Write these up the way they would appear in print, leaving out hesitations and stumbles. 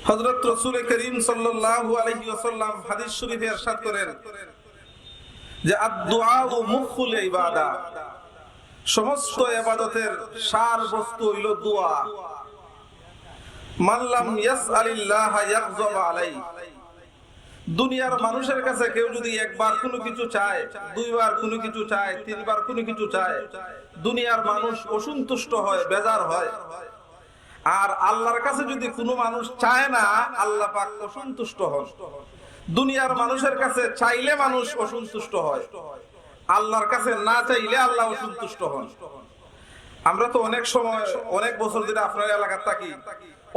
হযরত রাসূল করিম সাল্লাল্লাহু আলাইহি ওয়াসাল্লাম হাদিস শরীফে ইরশাদ করেন যে আদ-দুআউ মুখুল ইবাদা, সমস্ত ইবাদতের সার বস্তু হইল দোয়া। মান লাম ইয়াসআলিল্লাহ ইয়াগযব আলাইহি, দুনিয়ার মানুষের কাছে কেউ যদি একবার কোনো কিছু চায়, দুইবার কোনো কিছু চায়, তিনবার কোনো কিছু চায়, দুনিয়ার মানুষ অসন্তুষ্ট হয়, বেজার হয়। আর আল্লাহর কাছে যদি কোনো মানুষ চায় না, আল্লাহ পাক অসন্তুষ্ট হন। দুনিয়ার মানুষের কাছে চাইলে মানুষ অসন্তুষ্ট হয়, আল্লাহর কাছে না চাইলে আল্লাহ অসন্তুষ্ট হন। আমরা তো অনেক সময়, অনেক বছর ধরে আপনার এলাকার থাকি,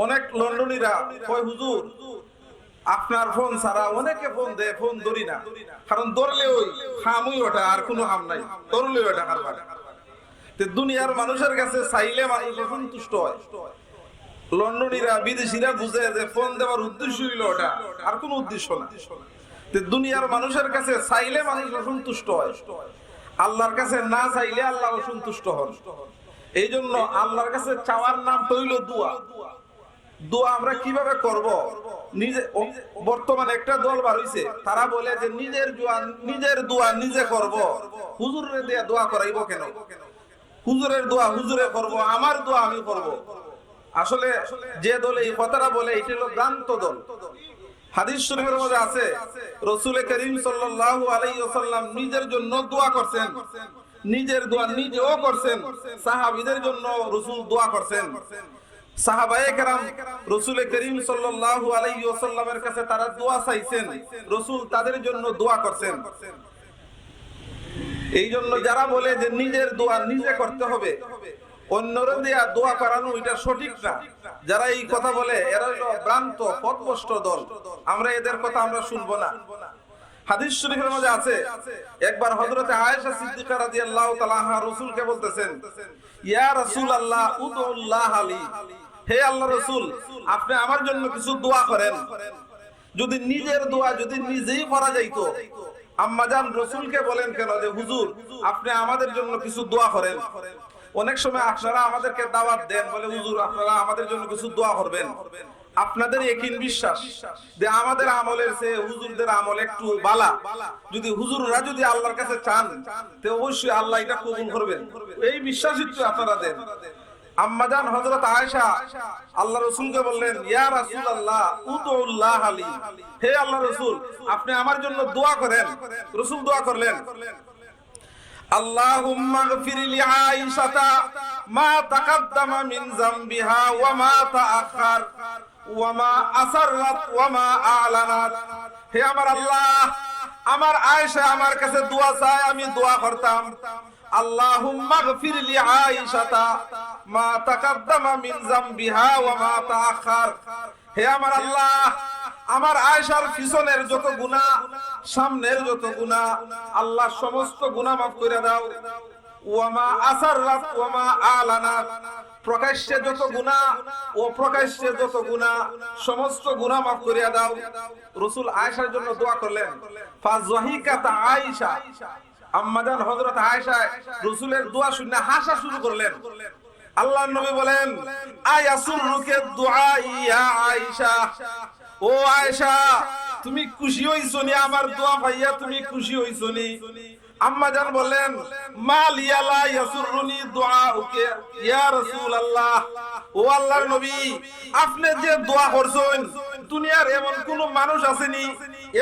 অনেক লন্ডনীরা কয় হুজুর আপনার ফোন ছাড়া অনেকে ফোন দেয়, ফোন ধরি না, কারণ ধরলে ওই হামই ওটা, আর কোনো হাম নাই, ধরলে ওটা কারবার। দুনিয়ার মানুষের কাছে চাইলে মানুষ অসন্তুষ্ট হয়। লন্ডনীরা, বিদেশিরা বুঝে যে ফোন দেওয়ার উদ্দেশ্য হইল ওটা, আর কোনো উদ্দেশ্য না। দুনিয়ার মানুষের কাছে চাইলে মানুষ অসন্তুষ্ট হয়, আল্লাহর কাছে না চাইলে আল্লাহ অসন্তুষ্ট হন। এই জন্য আল্লাহর কাছে চাওয়ার নাম হইল দোয়া। দোয়া আমরা কিভাবে করব? নিজে, বর্তমানে একটা দল বার হইছে, তারা বলে যে নিজের দোয়া নিজে করব। হুজুরে দিয়ে দোয়া করাইব কেন? হুজুরের দোয়া হুজুরে করব, আমার দোয়া আমি করব। আসলে যে দলে এই কথাটা বলে, এটা হলো ভ্রান্ত দল। হাদিস শরীফের মধ্যে আছে রাসূল করিম সাল্লাল্লাহু আলাইহি ওয়াসাল্লাম নিজের জন্য দোয়া করছেন, নিজের দোয়া নিজেও করছেন, সাহাবীদের জন্য রাসূল দোয়া করছেন। সাহাবায়ে কেরাম রাসূল করিম সাল্লাল্লাহু আলাইহি ওয়াসাল্লামের কাছে তারা দোয়া চাইছেন, রাসূল তাদের জন্য দোয়া করছেন। এই জন্য যারা বলে যে নিজের দোয়া নিজে করতে হবে, অন্যরা দিয়া দোয়া করানো, এটা সঠিক না। যারা এই কথা বলে এরা হলো ভ্রান্ত পথভ্রষ্ট দল। আমরা এদের কথা আমরা শুনবো না। হাদিস শরীফের মধ্যে আছে, একবার হযরতে আয়েশা সিদ্দিকা রাদিয়াল্লাহু তাআলা আনহা রাসূলকে বলতেছেন, ইয়া রাসূলুল্লাহ উদুল্লাহ আলী, হে আল্লাহর রাসূল, আপনি আমার জন্য কিছু দোয়া করেন। যদি নিজের দোয়া যদি নিজেই করা যাইতো, আম্মা জান রাসূলকে বলেন কেন যে হুজুর আপনি আমাদের জন্য কিছু দোয়া করেন? অনেক সময় আপনারা আমাদেরকে দাওয়াত দেন, বলে হুজুর আপনারা আমাদের জন্য কিছু দোয়া করবেন। আপনাদের ইয়াকিন বিশ্বাস যে আমাদের আমলের চেয়ে হুজুরদের আমল একটু বালা। যদি হুজুররা যদি আল্লাহর কাছে চান, তো অবশ্যই আল্লাহ এটা কবুল করবেন, এই বিশ্বাসই তো আপনারা দেন। আম্মা জান হযরত আয়েশা আল্লাহ রাসূলকে বললেন, ইয়া রাসূলুল্লাহ উদুল্লাহ আলী, হে আল্লাহ রাসূল আপনি আমার জন্য দোয়া করেন। রাসূল দোয়া করলেন, আল্লাহুম্মা গফির লি আয়েশাতা মা তাকাদ্দামা মিন যামবিহা ওয়া মা তাআখার ওয়া মা আসররাত ওয়া মা আ'লানাত। হে আমার আল্লাহ, আমার আয়েশা আমার কাছে দোয়া চায়, আমি দোয়া করতাম, আল্লাহুম্মা গফির লি আয়েশাতা মা তাকাদ্দামা মিন যামবিহা ওয়া মা তাআখার। হে আমার আল্লাহ, আমার আয়েশার পিছনের যত গুনাহ, সামনের যত গুনাহ, আল্লাহ সমস্ত গুনাহ মাফ করে দাও। ওয়া মা আসররাত ওয়া মা আ'লানাত, প্রকাশ্যে যত গুনাহ ও প্রকাশ্যে যত গুনাহ, সমস্ত গুনাহ মাফ করে দাও। রাসূল আয়েশার জন্য দোয়া করলেন। ফাযহিকাত আয়েশা, আম্মা জান হযরত আয়েশা রাসূলের দোয়া শুনে হাসা শুরু করলেন। আল্লাহর নবী বলেন, আয়াসুরুকে দুআ ইয়া আয়েশা, ও আয়েশা তুমি খুশি হইছো নি? আমার দোয়া পাইয়া তুমি খুশি হইছো নি? আম্মা জান বলেন, মালিয়া লা ইয়াসুরুনি দুআউকে ইয়া রাসূলুল্লাহ, ও আল্লাহর নবী আপনি যে দোয়া করছেন, দুনিয়ার এমন কোন মানুষ আসেনি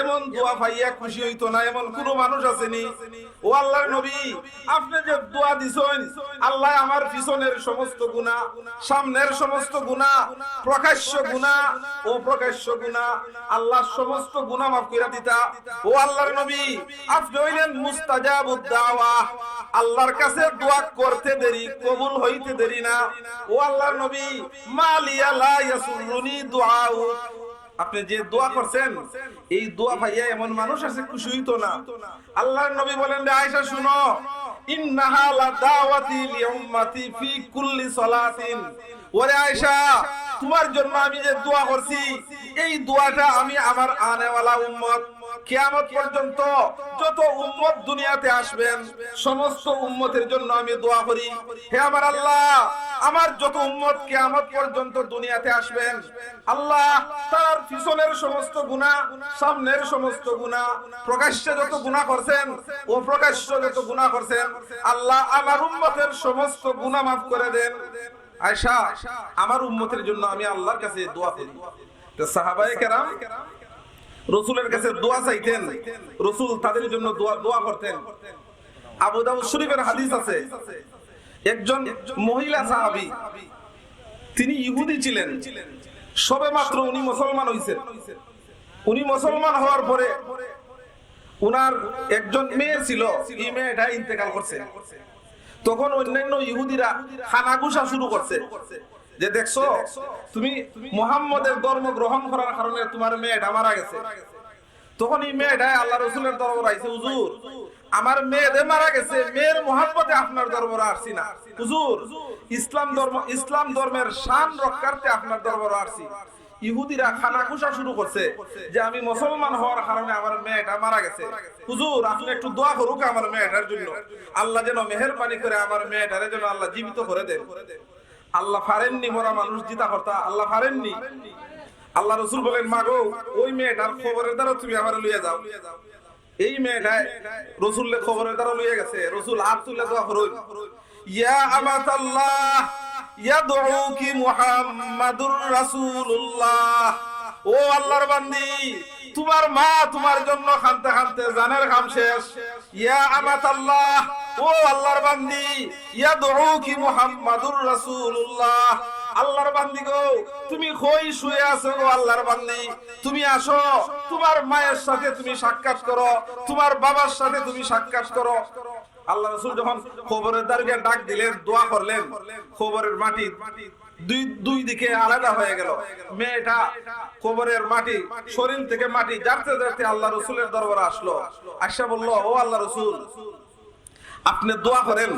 এমন দোয়া পাইয়া খুশি হইতো না, এমন কোন মানুষ আসেনি। ও আল্লাহর নবী আপনি যে দোয়া দিছেন, আল্লাহ আমার পিছনের সমস্ত গুনাহ, সামনের সমস্ত গুনাহ, প্রকাশ্য গুনাহ ও প্রকাশ্য গুনাহ, আল্লাহ সমস্ত গুনাহ মাফ করে দিতা। ও আল্লাহর নবী আপনি হইলেন মুস্তাজাবুদ দাওয়া, আল্লাহর কাছে দোয়া করতে দেরি, কবুল হইতে দেরি না। ও আল্লাহর নবী মালিয়া লা ইয়াসুরুনি দুআউ, আপনি যে দোয়া করছেন এই দোয়া ভাইয়া এমন মানুষ আছে খুশি হইতো না। আল্লাহর নবী বলেন, আয়েশা শুনো, ইন্নাহা লা দাওয়াতি লি উম্মতি ফি কুল্লি সালাতিন। ওরে আয়েশা, তোমার জন্য আমি যে দোয়া করছি, এই দোয়াটা আমি আমার আনেওয়ালা উম্মত কিয়ামত পর্যন্ত যত উম্মত দুনিয়াতে আসবেন সমস্ত উম্মতের জন্য আমি দোয়া করি, হে আমার আল্লাহ, আমার যত উম্মত কিয়ামত পর্যন্ত দুনিয়াতে আসবেন, আল্লাহ তার পিছনের সমস্ত গুনাহ, সামনের সমস্ত গুনাহ, প্রকাশ্যে যত গুনাহ করছেন ও প্রকাশ্য যত গুনাহ করছেন, আল্লাহ আমার উম্মতের সমস্ত গুনাহ মাফ করে দেন। আয়েশা, আমার উম্মতের জন্য আমি আল্লাহর কাছে দোয়া করি। তো সাহাবায়ে কেরাম রাসূলের কাছে দোয়া চাইতেন, রাসূল তাদের জন্য দোয়া করতেন। আবু দাউদ শরীফের হাদিস আছে, একজন মহিলা সাহাবী, তিনি ইহুদি ছিলেন, সবেমাত্র উনি মুসলমান হইছেন। উনি মুসলমান হওয়ার পরে উনার একজন মেয়ে ছিল, এই মেয়েটা ইন্তেকাল করছে। তখন অন্যান্য ইহুদিরা খানাগুসা শুরু করছে যে দেখছো তুমি মুহাম্মদের ধর্ম গ্রহণ করার কারণে তোমার মেয়েটা মারা গেছে। তখন এই মেয়েটা আল্লাহ রাসূলের দরবারে আইছে, হুজুর আমার মেয়ে মারা গেছে, মেয়ের মুহাব্বতে আপনার দরবারে আসছি না হুজুর, ইসলাম ধর্মের শান রক্ষার্থে আপনার দরবারে আসছি। ইহুদিরা খানাখুশা শুরু করছে যে আমি মুসলমান হওয়ার কারণে আমার মেয়েটা মারা গেছে, হুজুর আপনি একটু দোয়া করুক আমার মেয়েটার জন্য, আল্লাহ যেন মেহেরবানি করে আমার মেয়েটারে যেন আল্লাহ জীবিত করে দেন। আল্লাহ পারেননি মরা মানুষ জিতা করতা, আল্লাহ পারেননি। আল্লাহ রাসূল বলেন, মাগো ওই মেয়েটার খবরের দ্বারা তুমি আমার লইয়া যাও। এই মেয়েটা রাসূলের খবরের দ্বারা লইয়া গেছে। রাসূল হাত তুলে দোয়া করুন, ইয়া আমাতাল্লাহ ইয়াদউকি মুহাম্মাদুর রাসূলুল্লাহ, ও আল্লাহর বান্দি তোমার মা তোমার জন্য খানতে খানতে জানের কাম শেষ। ইয়া আমাতাল্লাহ, ও আল্লাহর বান্দি ইয়াদউকি মুহাম্মাদুর রাসূলুল্লাহ, আল্লাহর বান্দি গো তুমি কই শুয়ে আছো গো আল্লাহর বান্দি, তুমি আসো, তোমার মায়ের সাথে তুমি সাক্ষাৎ করো, তোমার বাবার সাথে তুমি সাক্ষাৎ করো। আল্লাহ রাসূল যখন কবরের দ্বারকে ডাক দিলেন, দোয়া করলেন, কবরের মাটি দুই দিকে আলাদা হয়ে গেল। মেয়েটা কবরের মাটি, শরীর থেকে মাটি জারতে জারতে আল্লাহ রাসূলের দরবারে আসলো। আয়েশা বলল, ও আল্লাহ রাসূল আপনি দোয়া করেন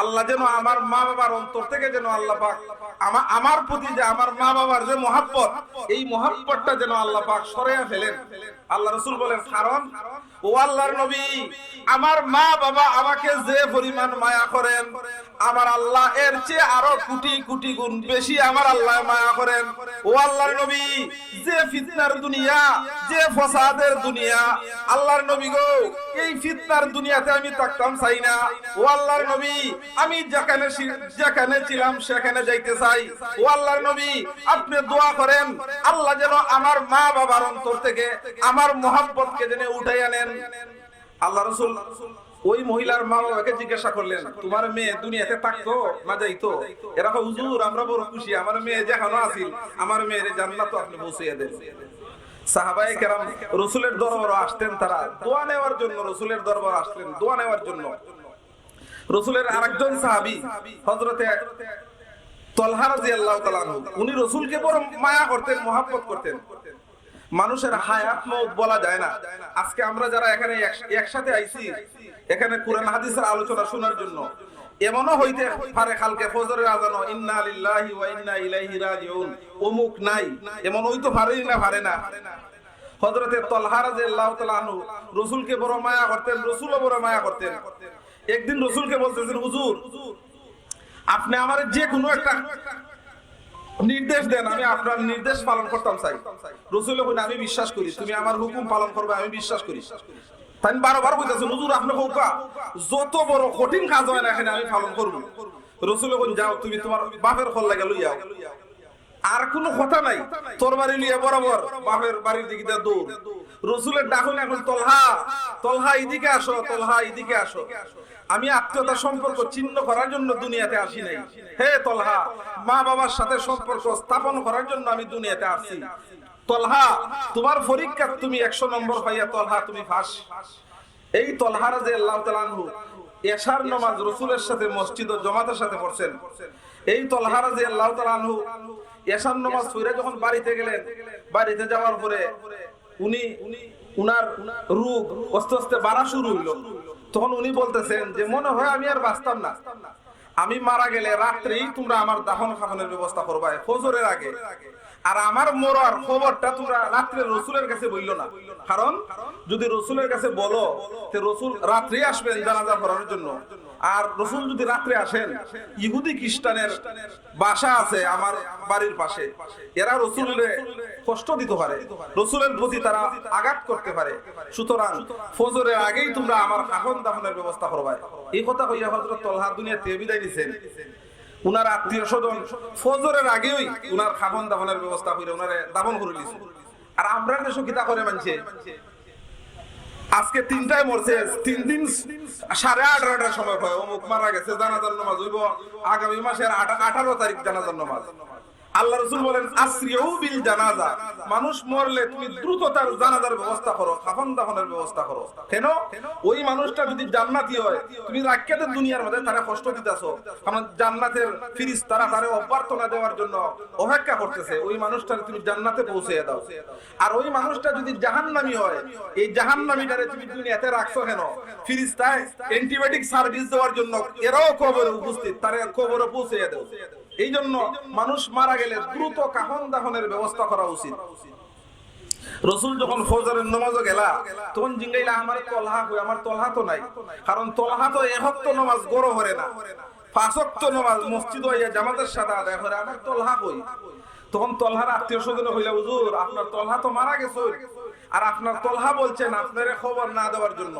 আল্লাহ যেন আমার মা বাবার অন্তর থেকে যেন আল্লাহ পাক আমার প্রতি যে আমার মা বাবার যে মহব্বত, এই মহব্বতটা যেন আল্লাহ পাক সরাইয়া ফেলেন। আল্লাহ রাসূল বলেন, কারণ ও আল্লাহর নবী আমার মা বাবা আমাকে যে পরিমাণ মায়া করেন, আমার আল্লাহ এর চেয়ে আরো কোটি কোটি গুণ বেশি আমার আল্লাহ মায়া করেন। ও আল্লাহর নবী যে ফিতনার দুনিয়া, যে ফসাদের দুনিয়া, আল্লাহর নবী গো এই ফিতনার দুনিয়াতে আমি থাকতাম চাই না। ও আল্লাহর নবী আমি যেখানে ছিলাম সেখানে যাইতে চাই। ও আল্লাহর নবী আপনি দোয়া করেন আল্লাহ যেন আমার মা বাবার অন্তর থেকে আমার মহব্বতকে যেন উঠাইয়া নেন। আল্লাহ রাসূল ওই মহিলার মা বাবাকে জিজ্ঞাসা করলেন, তোমার মেয়ে দুনিয়াতে থাকতো না যাইতো? এরা কয়, হুজুর আমরা বড় খুশি, আমার মেয়ে যেখানে আছিল আমার মেয়ের জান্নাতে আপনি পৌঁছিয়ে দেন। সাহাবায়ে কেরাম রাসূলের দরবারে আসতেন, তারা দোয়া নেওয়ার জন্য রাসূলের দরবারে আসলেন দোয়া নেওয়ার জন্য। রাসূলের আরেকজন সাহাবী হযরতে তালহা রাদিয়াল্লাহু তাআলা আনহু, উনি রাসূলকে বড় মায়া করতেন, মহব্বত করতেন। মানুষের হায়াত মওত বলা যায় না। আজকে আমরা যারা এখানে একসাথে আইছি এখানে কোরআন হাদিসের আলোচনা শোনার জন্য, এমনও হইতে পারে কালকে ফজরের আযান ইন্না লিল্লাহি ওয়া ইন্না ইলাইহি রাজিউন অমুক নাই, এমন হইতো পারে না। হযরতে তালহা রাদিয়াল্লাহু তাআলা আনহু রাসূলকে বড় মায়া করতেন, রাসূলও বড় মায়া করতেন। একদিন রাসূলকে বলতেছেন, হুজুর আপনি আমারে যে কোনো একটা নির্দেশ দেন, আমি আপনার নির্দেশ পালন করতাম চাই। রাসূল বলেন, আমি বিশ্বাস করি তুমি আমার হুকুম পালন করবে, আমি বিশ্বাস করি। তাই বারবার কইতাছেন, হুজুর আপনি কওকা যত বড় কঠিন কাজ হয় না এখানে আমি পালন করব। রাসূল বলেন, যাও তুমি তোমার বাপের ঘর লাগা লইয়াও, আর কোনো কথা নাই, তোর বাড়ি লিয়ে বরাবর বাপের বাড়ির দিকে দৌড়। রাসূলের ডাকুন এখন, তলহা এদিকে আসো, তলহা এদিকে আসো। আমি আত্মীয়তা সম্পর্ক ছিন্ন করার জন্য দুনিয়াতে আসি নাই, হে তলহা মা বাবার সাথে সম্পর্ক স্থাপন করার জন্য আমি দুনিয়াতে আসছি। তলহা তোমার পরীক্ষা তুমি 100 নম্বর পাইয়া তলহা তুমি পাস। এই তলহা রাদিয়াল্লাহু তাআলা আনহু এশার নামাজ রাসূলের সাথে মসজিদ ও জামাতের সাথে পড়ছেন। এই তলহা রাদিয়াল্লাহু তাআলা আনহু এশার নামাজ পড়ে যখন বাড়িতে গেলেন, বাড়িতে যাওয়ার পরে উনার রোগ আস্তে আস্তে বাড়া শুরু হইল। তখন উনি বলতেছেন যে মনে হয় আমি আর বাঁচতাম না, আমি মারা গেলে রাত্রেই তোমরা আমার দাফন কাফনের ব্যবস্থা করবা ফজরের আগে। আর আমার মরার খবরটা তোমরা রাত্রে রসুলের কাছে বললো না, কারণ যদি রসুলের কাছে বলো তে রসুল রাত্রে আসবেন জানাজা পড়ানোর জন্য। আর রসুল যদি রাত্রে আসেন, ইহুদি খ্রিস্টানের বাসা আছে আমার বাড়ির পাশে, এরা রসুলের কষ্ট দিতে পারে, রসুলের প্রতি তারা আঘাত করতে পারে। সুতরাং ফজরের আগেই তোমরা আমার কাফন দাফনের ব্যবস্থা করবে। এই কথা কইয়া হযরত তলহা দুনিয়াতে বিদায় নিছেন। উনার আত্মীয় স্বজন ফজরের আগেই উনার কাফন দাফনের ব্যবস্থা করে উনারে দাফন করে দিয়েছে। আর আমরা দেশে কিতা করে মানছে, আজকে 3টায় মরছে, 3 দিন 18:30টার সময় হয় অমুক মারা গেছে, জানাজার নামাজ হইব আগামী মাসের 18 তারিখ জানাজার নামাজ। আল্লাহ রাসূল বলেন আসরিউ বিল জানাজা, মানুষ মরলে তুমি দ্রুত তার জানাজার ব্যবস্থা করো, কাফন দাফনের ব্যবস্থা করো। কেন? ওই মানুষটা যদি জান্নাতি হয়, তুমি রাখিয়াতে দুনিয়ার মধ্যে তারে কষ্ট দিতেছো, কারণ জান্নাতের ফেরেশতারা তারে অভ্যর্থনা দেওয়ার জন্য অপেক্ষা করতেছে, ওই মানুষটারে তুমি জান্নাতে পৌঁছে দাও। আর ওই মানুষটা যদি জাহান্নামী হয়, এই জাহান্নামীটারে তুমি দুনিয়াতে রাখছো কেন? ফেরেশতায় অ্যান্টিবায়োটিক সার্ভিস দেওয়ার জন্য এরাও কবরে উপস্থিত, তারে কবরে পৌঁছে দাও। এই জন্য মানুষ মারা গেলে দ্রুত কাফন দাফনের ব্যবস্থা করা উচিত। রসুল যখন ফজরের নামাজে গেলা, তখন জিঙ্গাইলা আমার তলহা কই, আমার তলহা তো নাই, কারণ তলহা তো এক ওয়াক্ত নামাজ গড় করে না, 5 ওয়াক্ত নামাজ মসজিদ হইয়া জামাতের সাথে আদায় করে, আমার তলহা কই? তখন তলহার আত্মীয় স্বজন হইলা হুজুর আপনার তলহা তো মারা গেছে, আর আপনার তলহা বলছেন আপনারে খবর না দেওয়ার জন্য,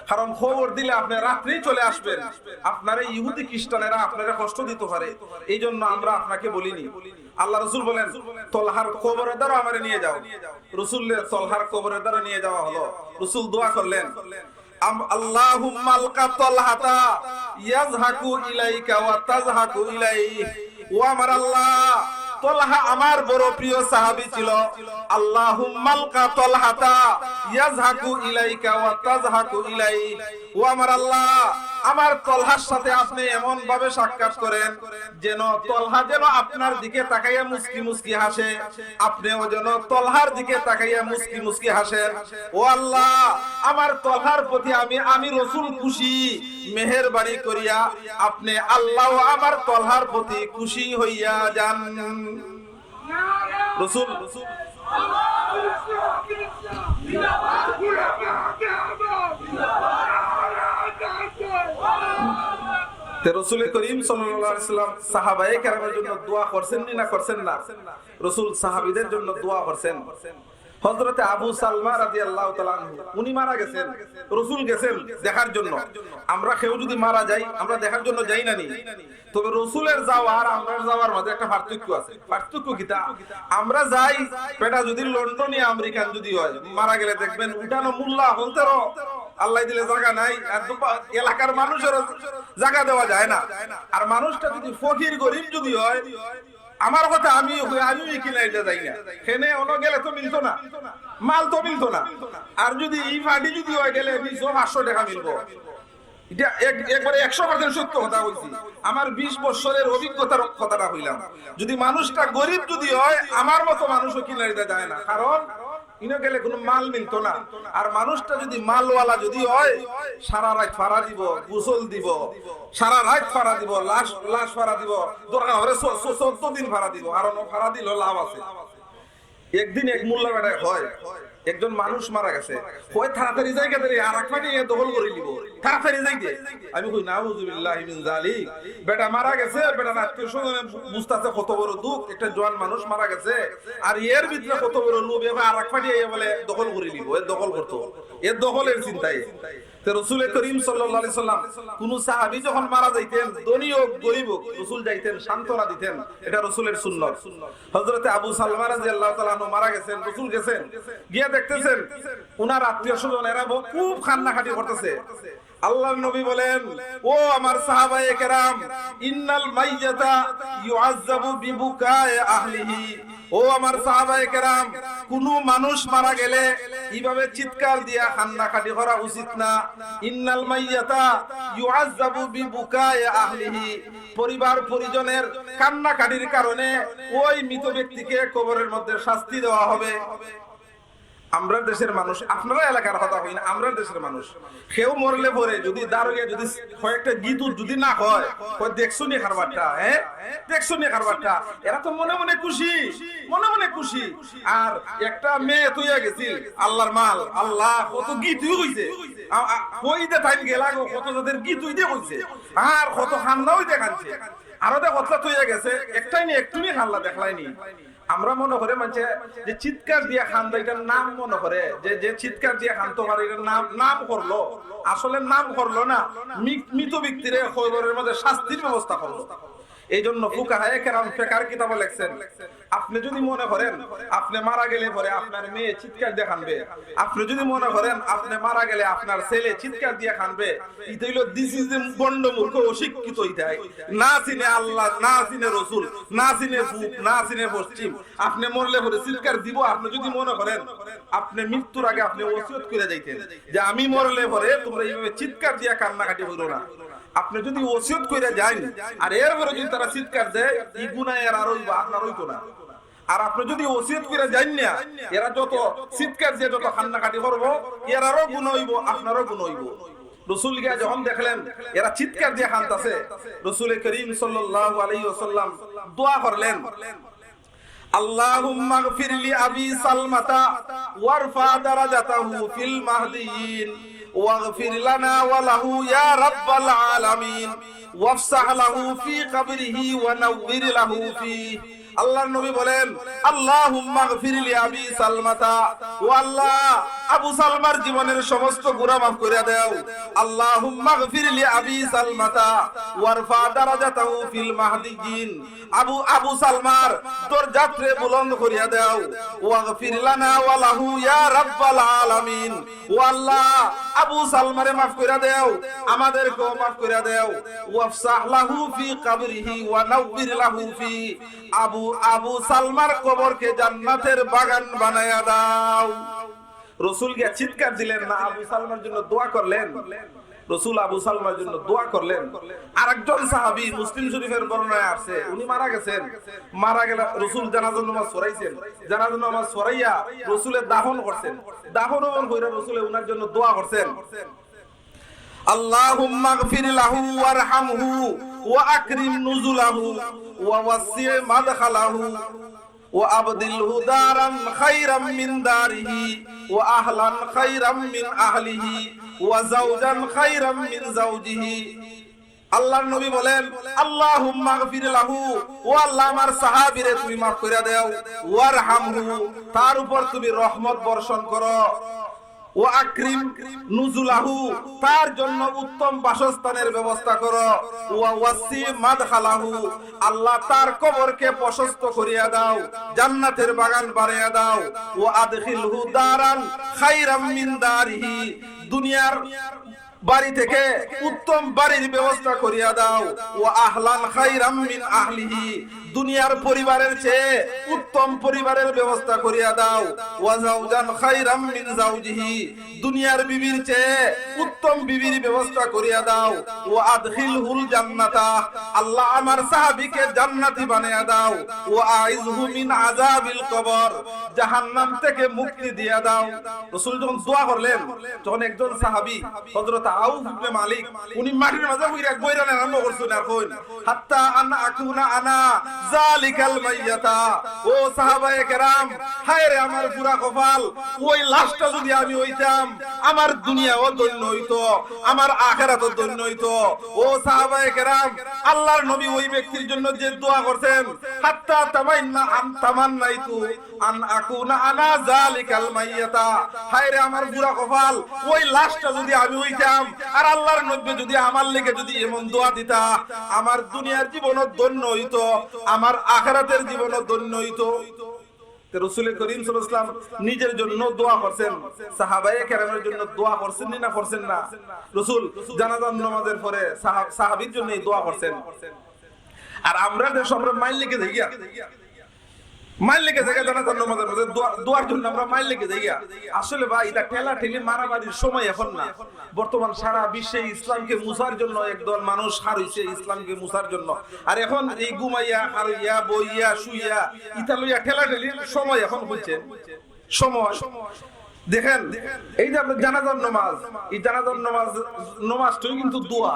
কারণ খবর দিলে আপনি রাত্রেই চলে আসবেন, আপনারা ইহুদি খ্রিস্টানেরা আপনারা কষ্ট দিতে পারে, এই জন্য আমরা আপনাকে বলিনি। আল্লাহ রাসূল বলেন তলহার কবরের দ্বারা আমারে নিয়ে যাও। রাসূলের তলহার কবরের দ্বারা নিয়ে যাওয়া হলো। রাসূল দোয়া করলেন আল্লাহুম্মা আলকা তলহাতা ইয়াজহাকু ইলাইকা ওয়া তাজহাকু ইলাইহি, ও আমার আল্লাহ, তলহা আমার বড় প্রিয় সাহাবী ছিল, আল্লাহুম্মা আলকা তলহাতা ইয়াজহাকু ইলাইকা ওয়া তাজহাকু ইলাইহি, ও আমার আল্লাহ, আমার তলহার সাথে আপনি এমন ভাবে সাক্ষাৎ করেন যেন তলহা যেন আপনার দিকে তাকাইয়া মুস্কি মুস্কি হাসে, আপনিও যেন তলহার দিকে তাকাইয়া মুস্কি মুস্কি হাসেন। ও আল্লাহ, আমার তলহার প্রতি আমি রাসূল খুশি, মেহেরবানি করিয়া আপনি আল্লাহ আমার তলহার প্রতি খুশি হইয়া যান। রাসূল রাসূল করিম সাল্লাল্লাহু আলাইহি ওয়াসাল্লাম সাহাবায়ে কেরামের জন্য দোয়া করছেন না করছেন না? রাসূল সাহাবীদের জন্য দোয়া করছেন। হযরতে আবু সালমা রাদিয়াল্লাহু তাআলা আনহু উনি মারা গেছেন, রাসূল গেছেন দেখার জন্য। আমরা কেউ যদি মারা যাই আমরা দেখার জন্য যাই না নি, তবে রাসূলের যাওয়া আর আমরার যাওয়ার মধ্যে একটা পার্থক্য আছে। পার্থক্য কিটা? আমরা যাই পেটা যদি লন্ডনে আমেরিকান যদি হয়, মারা গেলে দেখবেন উঠানো মোল্লা হলতেরও আল্লাহ দিলে জায়গা নাই, আর এলাকার মানুষের জায়গা দেওয়া যায় না। আর মানুষটা যদি ফকির গরিব যদি হয়, আমার কথা আমি কিনাইতে যাই না, হেনে অন্য গেলে তো মিলতো না, মাল তো মিলতো না। আর যদি এই ফাটি যদি হয়ে গেলে 500 টাকা মিলবো, এটা একবারে 100% সত্য কথা বলছি। আমার 20 বছরের অভিজ্ঞতার কথাটা হইলাম। যদি মানুষটা গরিব যদি হয়, আমার মতো মানুষও কিনাইতে যায় না, কারণ ইনো গেলে কোনো মাল মিলতো না। আর মানুষটা যদি মালওয়ালা যদি হয়, সারা রাত ফাড়া দিব, গোসল দিব, সারা রাত ফাড়া দিব, লাশ ফাড়া দিব, দরকার হলে 14 দিন ফাড়া দিব, আর ফাড়া দিল লাভ আছে। একদিন এক মোল্লা বেটায় হয়, একজন মানুষ মারা গেছে, কয় তাড়াতাড়ি জায়গা ধরে আর এক পাটি দখল করে নিব, তাড়াতাড়ি যাইতে। আমি কই নাউযুবিল্লাহি মিন যালিক, বেটা মারা গেছে, বেটা আত্মীয় স্বজনে বুঝতাছে কত বড় দুঃখ, একটা জওয়ান মানুষ মারা গেছে, আর এর ভিতরে কত বড় লোভ, এবার আর এক পাটি বলে দখল করে নিব, এর দখল করতো, এর দখলের চিন্তায়। রাসূল করিম সাল্লাল্লাহু আলাইহি সাল্লাম কোন সাহাবী যখন মারা যাইতেন, ধনী হোক গরীব হোক, রাসূল যাইতেন সান্ত্বনা দিতেন, এটা রাসূলের সুন্নাত। হযরতে আবু সালমা রাদিয়াল্লাহু তাআলা আনহু মারা গেছেন, রাসূল গেছেন, গিয়ে দেখতেছেন উনার আত্মীয় স্বজন এরা খুব কান্নাকাটি করতেছে। আল্লাহর নবী বলেন, ও আমার সাহাবায়ে কেরাম, ইন্নাল মাইয়াতা ইউআযাবু বিবুকায়ে আহলিহি, ও আমার সাহাবায়ে কেরাম, কোন মানুষ মারা গেলে এইভাবে চিৎকার দিয়া কান্নাকাটি করা উচিত না। ইন্নাল মাইয়াতা ইউআযাবু বিবুকায়ে আহলিহি, পরিবার পরিজনের কান্নাকাটির কারণে ওই মৃত ব্যক্তিকে কবরের মধ্যে শাস্তি দেওয়া হবে। আমরা দেশের মানুষ, আপনারা এলাকার কথা হই না, আমরা দেশের মানুষ। কেউ মরলে পরে যদি দারোগা যদি কয়েকটা গীত যদি না হয়, দেখছো নি খারবারটা, হ্যাঁ দেখছো নি খারবারটা, এরা তো মনে মনে খুশি, মনে মনে খুশি। আর একটা মেয়ে তুইয়া গেছিল আল্লাহর মাল, আল্লাহ কত গীত হইছে, কইতে টাইম গেলা কত যাদের গীত হইতে হইছে, আর কত খান্না হইতে খাচ্ছে, আরো দেখ কতটা তুইয়া গেছে, একটাই নি একটু নি খাল্লা দেখলাইনি। আমরা মনে করে মানে যে চিৎকার দিয়ে খান এটার নাম মনে করে, যে চিৎকার দিয়ে খানতে পারে এটার নাম করলো, আসলে নাম করলো না, মৃত ব্যক্তির খবরের মধ্যে শাস্তির ব্যবস্থা করলো। এই জন্য ফুকাহায়ে কেরাম ফিকহের কিতাবে লেখছেন, আপনি যদি মনে করেন আপনি মারা গেলে পরে আপনার মেয়ে চিৎকার দিয়ে কাঁদবে, আপনি যদি মনে করেন আপনি মারা গেলে আপনার ছেলে চিৎকার দিয়ে কাঁদবে, এটা হইলো দিস ইজ বন্ড মূর্খ অশিক্ষিত, এটাই না চিনে আল্লাহ, না চিনে রসুল, না চিনে ফুক, না চিনে পশ্চিম। আপনি মরলে পরে চিৎকার দিব, আপনি যদি মনে করেন আপনি মৃত্যুর আগে আপনি ওসিয়ত করে যাইতেন যে আমি মরলে পরে তোমরা এইভাবে চিৎকার দিয়ে কান্নাকাটি হইলো না, আপনি যদি ওসিয়ত কইরা যান আর এরপরে যদি তারা চিৎকার দেয় এই গুনাহ এর আর হইবা, আপনার হইতো না। আর আপনি যদি ওসিয়ত কইরা যান না, এরা যত চিৎকার দিয়ে যত কান্নাকাটি করবো, এরারও গুনাহ হইব, আপনারও গুনাহ হইব। রাসূল গিয়া যখন দেখলেন এরা চিৎকার দিয়ে কাঁদতাছে, রাসূল করিম সাল্লাল্লাহু আলাইহি ওয়াসাল্লাম দোয়া করলেন, আল্লাহুম্মা গফির লি আবি সালমাতা ওয়ারফা দারাজাতাহু ফিল মাহদিয়িন ওয়াগফির লানা ওয়া লাহু ইয়া রাব্বাল আলামিন ওয়াফসাহ লাহু ফি কবরিহি ওয়া নাওয়ির লাহু ফি। আল্লাহর নবী বলেন, আল্লাহুম্মা গফির লি আবি সালমাতা, ও আল্লাহ আবু সালমার জীবনের সমস্ত গুনাহ মাফ করে দাও। আল্লাহুম্মা গফির লি আবি সালমাতা ওয়ারফা দারাজাতাহু ফিল মাহদিয়িন, আবু সালমার দরজাতে বুলন্দ করিয়া দাও। ওয়াগফির লানা ওয়া লাহু ইয়া রাব্বাল আলামিন, ও আল্লাহ আবু সালমারে মাফ করে দাও, আমাদেরকেও মাফ করে দাও। ওয়াফসাহ লাহু ফি কবরিহি ওয়া নাওয়ির লাহু ফি, আবু সালমার কবরকে জান্নাতের বাগান বানায়া দাও। রাসূল গিয়া চিৎকার দিলেন না, আবু সালমার জন্য দোয়া করলেন। রাসূল আবু সালমার জন্য দোয়া করলেন। আরেকজন সাহাবী মুসলিম শরীফের বর্ণনায় আছে, উনি মারা গেছেন, মারা গেলে রাসূল জানাজার নামাজ পড়াইছেন, জানাজার নামাজ পড়াইয়া রাসূলের দাফন করছেন, দাফন কইরা রাসূল উনার জন্য দোয়া করছেন, আল্লাহুম্মা গফির লাহু ওয়ারহামহু ওয়া আকরিম নুজুলাহু ওয়া ওয়াসি' মাদখালাহু ওয়া আবদিলহু দারান খায়রাম মিন দারিহি ওয়া আহলান খায়রাম মিন আহলিহি ওয়া যাওজান খায়রাম মিন যাওজিহি। আল্লাহর নবী বলেন, আল্লাহুম্মা গফির লাহু, ও আল্লাহ আমার সাহাবীরে তুমি মাফ করে দাও, ওয়ারহামহু তার উপর তুমি রহমত বর্ষণ করো, ও আকরিম নুজুলাহু তার জন্য উত্তম বাসস্থানের ব্যবস্থা করো, ওয়া ওয়াসি মাদখালাহু আল্লাহ তার কবরকে প্রশস্ত করিয়া দাও, জান্নাতের বাগান বানাইয়া দাও। ও আদখিলহু দারান খায়রাম মিন দারিহি দুনিয়ার বাড়ি থেকে উত্তম বাড়ির ব্যবস্থা করিয়া দাও। ও আহলান খায়রাম মিন আহলিহি দুনিয়ার পরিবারের চেয়ে উত্তম পরিবারের ব্যবস্থা করিয়া দাও। ওয়া যাওজান খায়রাম মিন যাওজিহি দুনিয়ার বিবির চেয়ে উত্তম বিবির ব্যবস্থা করিয়া দাও। ও আদখিলহুল জান্নাতা আল্লাহ আমার সাহাবীকে জান্নাতি বানায়া দাও। ও আইযহু মিন আযাবিল কবর জাহান্নাম থেকে মুক্তি দিয়া দাও। রাসূল যখন দোয়া করলেন, তখন একজন সাহাবী হযরত আউফ ইবনে মালিক উনি মাটির মাঝে বইরা আরম্ভ করছেন, আর কইন হাত্তা আনা আকুনা আনা জালিকাল মাইয়াতা। ও সাহাবায়ে কেরাম, হায় রে আমার পুরা কপাল, ওই লাশটা যদি আমি হইতাম আমার দুনিয়াও ধন্য হইতো, আমার আখিরাতও ধন্য হইতো। ও সাহাবায়ে কেরাম, আল্লাহর নবী ওই ব্যক্তির জন্য যে দোয়া করতেন, হাত্তা তামান্নাইতু আন আকুনা আনা জালিকাল মাইয়াতা, হায় রে আমার পুরা কপাল, ওই লাশটা যদি আমি হইতাম আর আল্লাহর নবী যদি আমার লেগে যদি এমন দোয়া দিতা, আমার দুনিয়ার জীবনও ধন্য হইতো, আমার আখিরাতের জীবনও ধন্য হইতো। রাসূল করিম সাল্লাল্লাহু আলাইহি ওয়াসাল্লাম নিজের জন্য দোয়া করছেন, সাহাবায়ে কেরামের জন্য দোয়া করছেন না করছেন না? রাসূল জানাজার নামাজের পরে সাহাবীর জন্য দোয়া করছেন। আর আমরা যে সব মাইল লিখে দেই, মাইল লেগে জায়গা জানাজার নামাজের মধ্যে দোয়ার জন্য আমরা মাইল লেগে যাই। আসলে ভাই এটা ঠেলা ঠেলি মারামারির সময় এখন না। বর্তমান সারা বিশ্বে ইসলামকে মুছার জন্য একদল মানুষ হারইছে ইসলামকে মুছার জন্য। আর এখন এই ঘুমাইয়া হারইয়া বইয়া শুইয়া ইতালিয়া ঠেলা ঠেলির সময় এখন হচ্ছে সময়। দেখেন এই যে আপনার জানাজার নামাজ, এই জানাজার নামাজটাই কিন্তু দোয়া।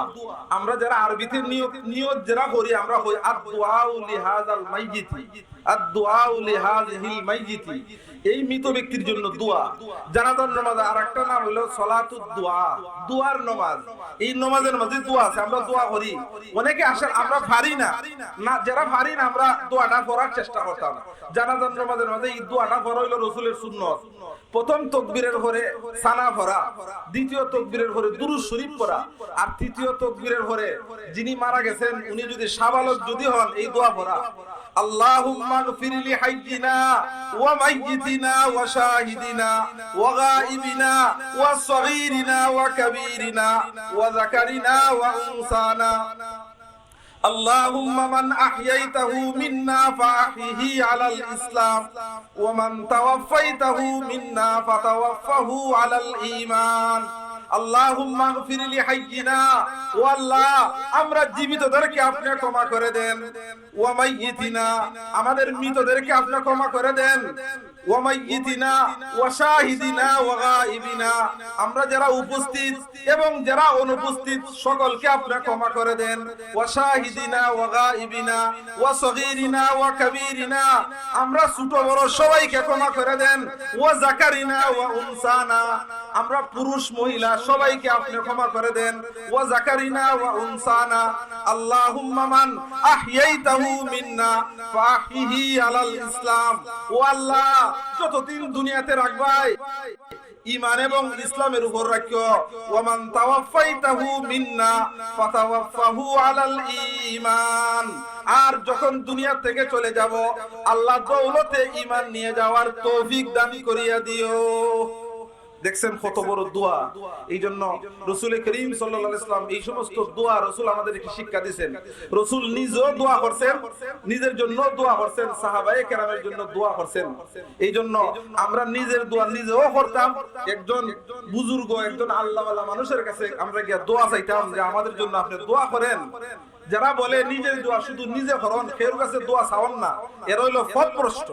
আমরা যারা আরবিতে নিয়ত যারা করি আমরা হই আদ-দুআউ লিহাযাল মাইয়িতি, আদ-দুআউ লিহাযিহিল মাইয়িতি, এই মৃত ব্যক্তির জন্য দোয়া। জানাজার নামাজ আরেকটা নাম হলো সালাতুদ দুআ, দোয়ার নামাজ। এই নামাজের মধ্যে দোয়া আছে, আমরা দোয়া করি। অনেকে আসলে আমরা পারি না, যারা পারি না আমরা দোয়াটা করার চেষ্টা করতাম। জানাজার নামাজের মধ্যে এই দোয়াটা করা হলো রাসূলের সুন্নাত। প্রথম তাকবীরের পরে সানা পড়া, দ্বিতীয় তাকবীরের পরে দুরূদ শরীফ পড়া, আর তৃতীয় তাকবীরের পরে যিনি মারা গেছেন উনি যদি সাবালক যদি হন এই দোয়া পড়া। আল্লাহুম্মা গফির লি হাইয়িনা ওয়া মাইয়িতিনা ওয়া শাহিদিনা ওয়া গায়িবিনা ওয়া সগীরিনা ওয়া কাবীরিনা ওয়া যাকারিনা ওয়া উনসানা। اللهم من أحييته منا فأحيه على الإسلام ومن توفيته منا فتوفه على الإيمان আল্লাহুম্মা গফির লি হাইয়িনা, ও আল্লাহ আমরা জীবিতদেরকে আপনি ক্ষমা করে দেন, ওয়া মাইয়িতিনা আমাদের মৃতদেরকে আপনি ক্ষমা করে দেন, ওয়া মাইয়িতিনা ওয়া শাহিদিনা ওয়া গায়িবিনা আমরা যারা উপস্থিত এবং যারা অনুপস্থিত সকলকে আপনি ক্ষমা করে দেন, ওয়া শাহিদিনা ওয়া গায়িবিনা ওয়া সগীরিনা ওয়া কাবীরিনা আমরা ছোট বড় সবাইকে ক্ষমা করে দেন, ওয়া যাকারিনা ওয়া উনসানা আমরা পুরুষ মহিলা সবাইকে আপনি ক্ষমা করে দেন, ওয়া যাকারিনা ওয়া উনসানা। আল্লাহুম্মা মান আহইয়াইতাহু মিন্না ফাআহিহি আলাল ইসলাম, ও আল্লাহ যতদিন দুনিয়াতে রাখবাই ঈমান এবং ইসলামের উপর রাখিও, ওয়া মান তাওয়াফাইতাহু মিন্না ফাতাওয়াফাহু আলাল ঈমান আর যখন দুনিয়া থেকে চলে যাব আল্লাহ দৌলতে ঈমান নিয়ে যাওয়ার তৌফিক দান করিয়া দিও। দেখছেন কত বড় দোয়া। এই জন্য রাসূল করিম সাল্লাল্লাহু আলাইহি ওয়াসাল্লাম এই সমস্ত দোয়া রাসূল আমাদেরকে শিক্ষা দিয়েছেন। রাসূল নিজেও দোয়া করছেন, নিজের জন্য দোয়া করছেন, সাহাবায়ে কেরামের জন্য দোয়া করছেন। এই জন্য আমরা নিজের দোয়া নিজেও করতাম, একজন বুজুর্গ একজন আল্লাহওয়ালা মানুষের কাছে আমরা গিয়ে দোয়া চাইতাম যে আমাদের জন্য আপনি দোয়া করেন। যারা বলে নিজের দোয়া শুধু নিজে করেন, কেউ কাছে দোয়া চাওয়ান না, এরা হইলো পথভ্রষ্ট।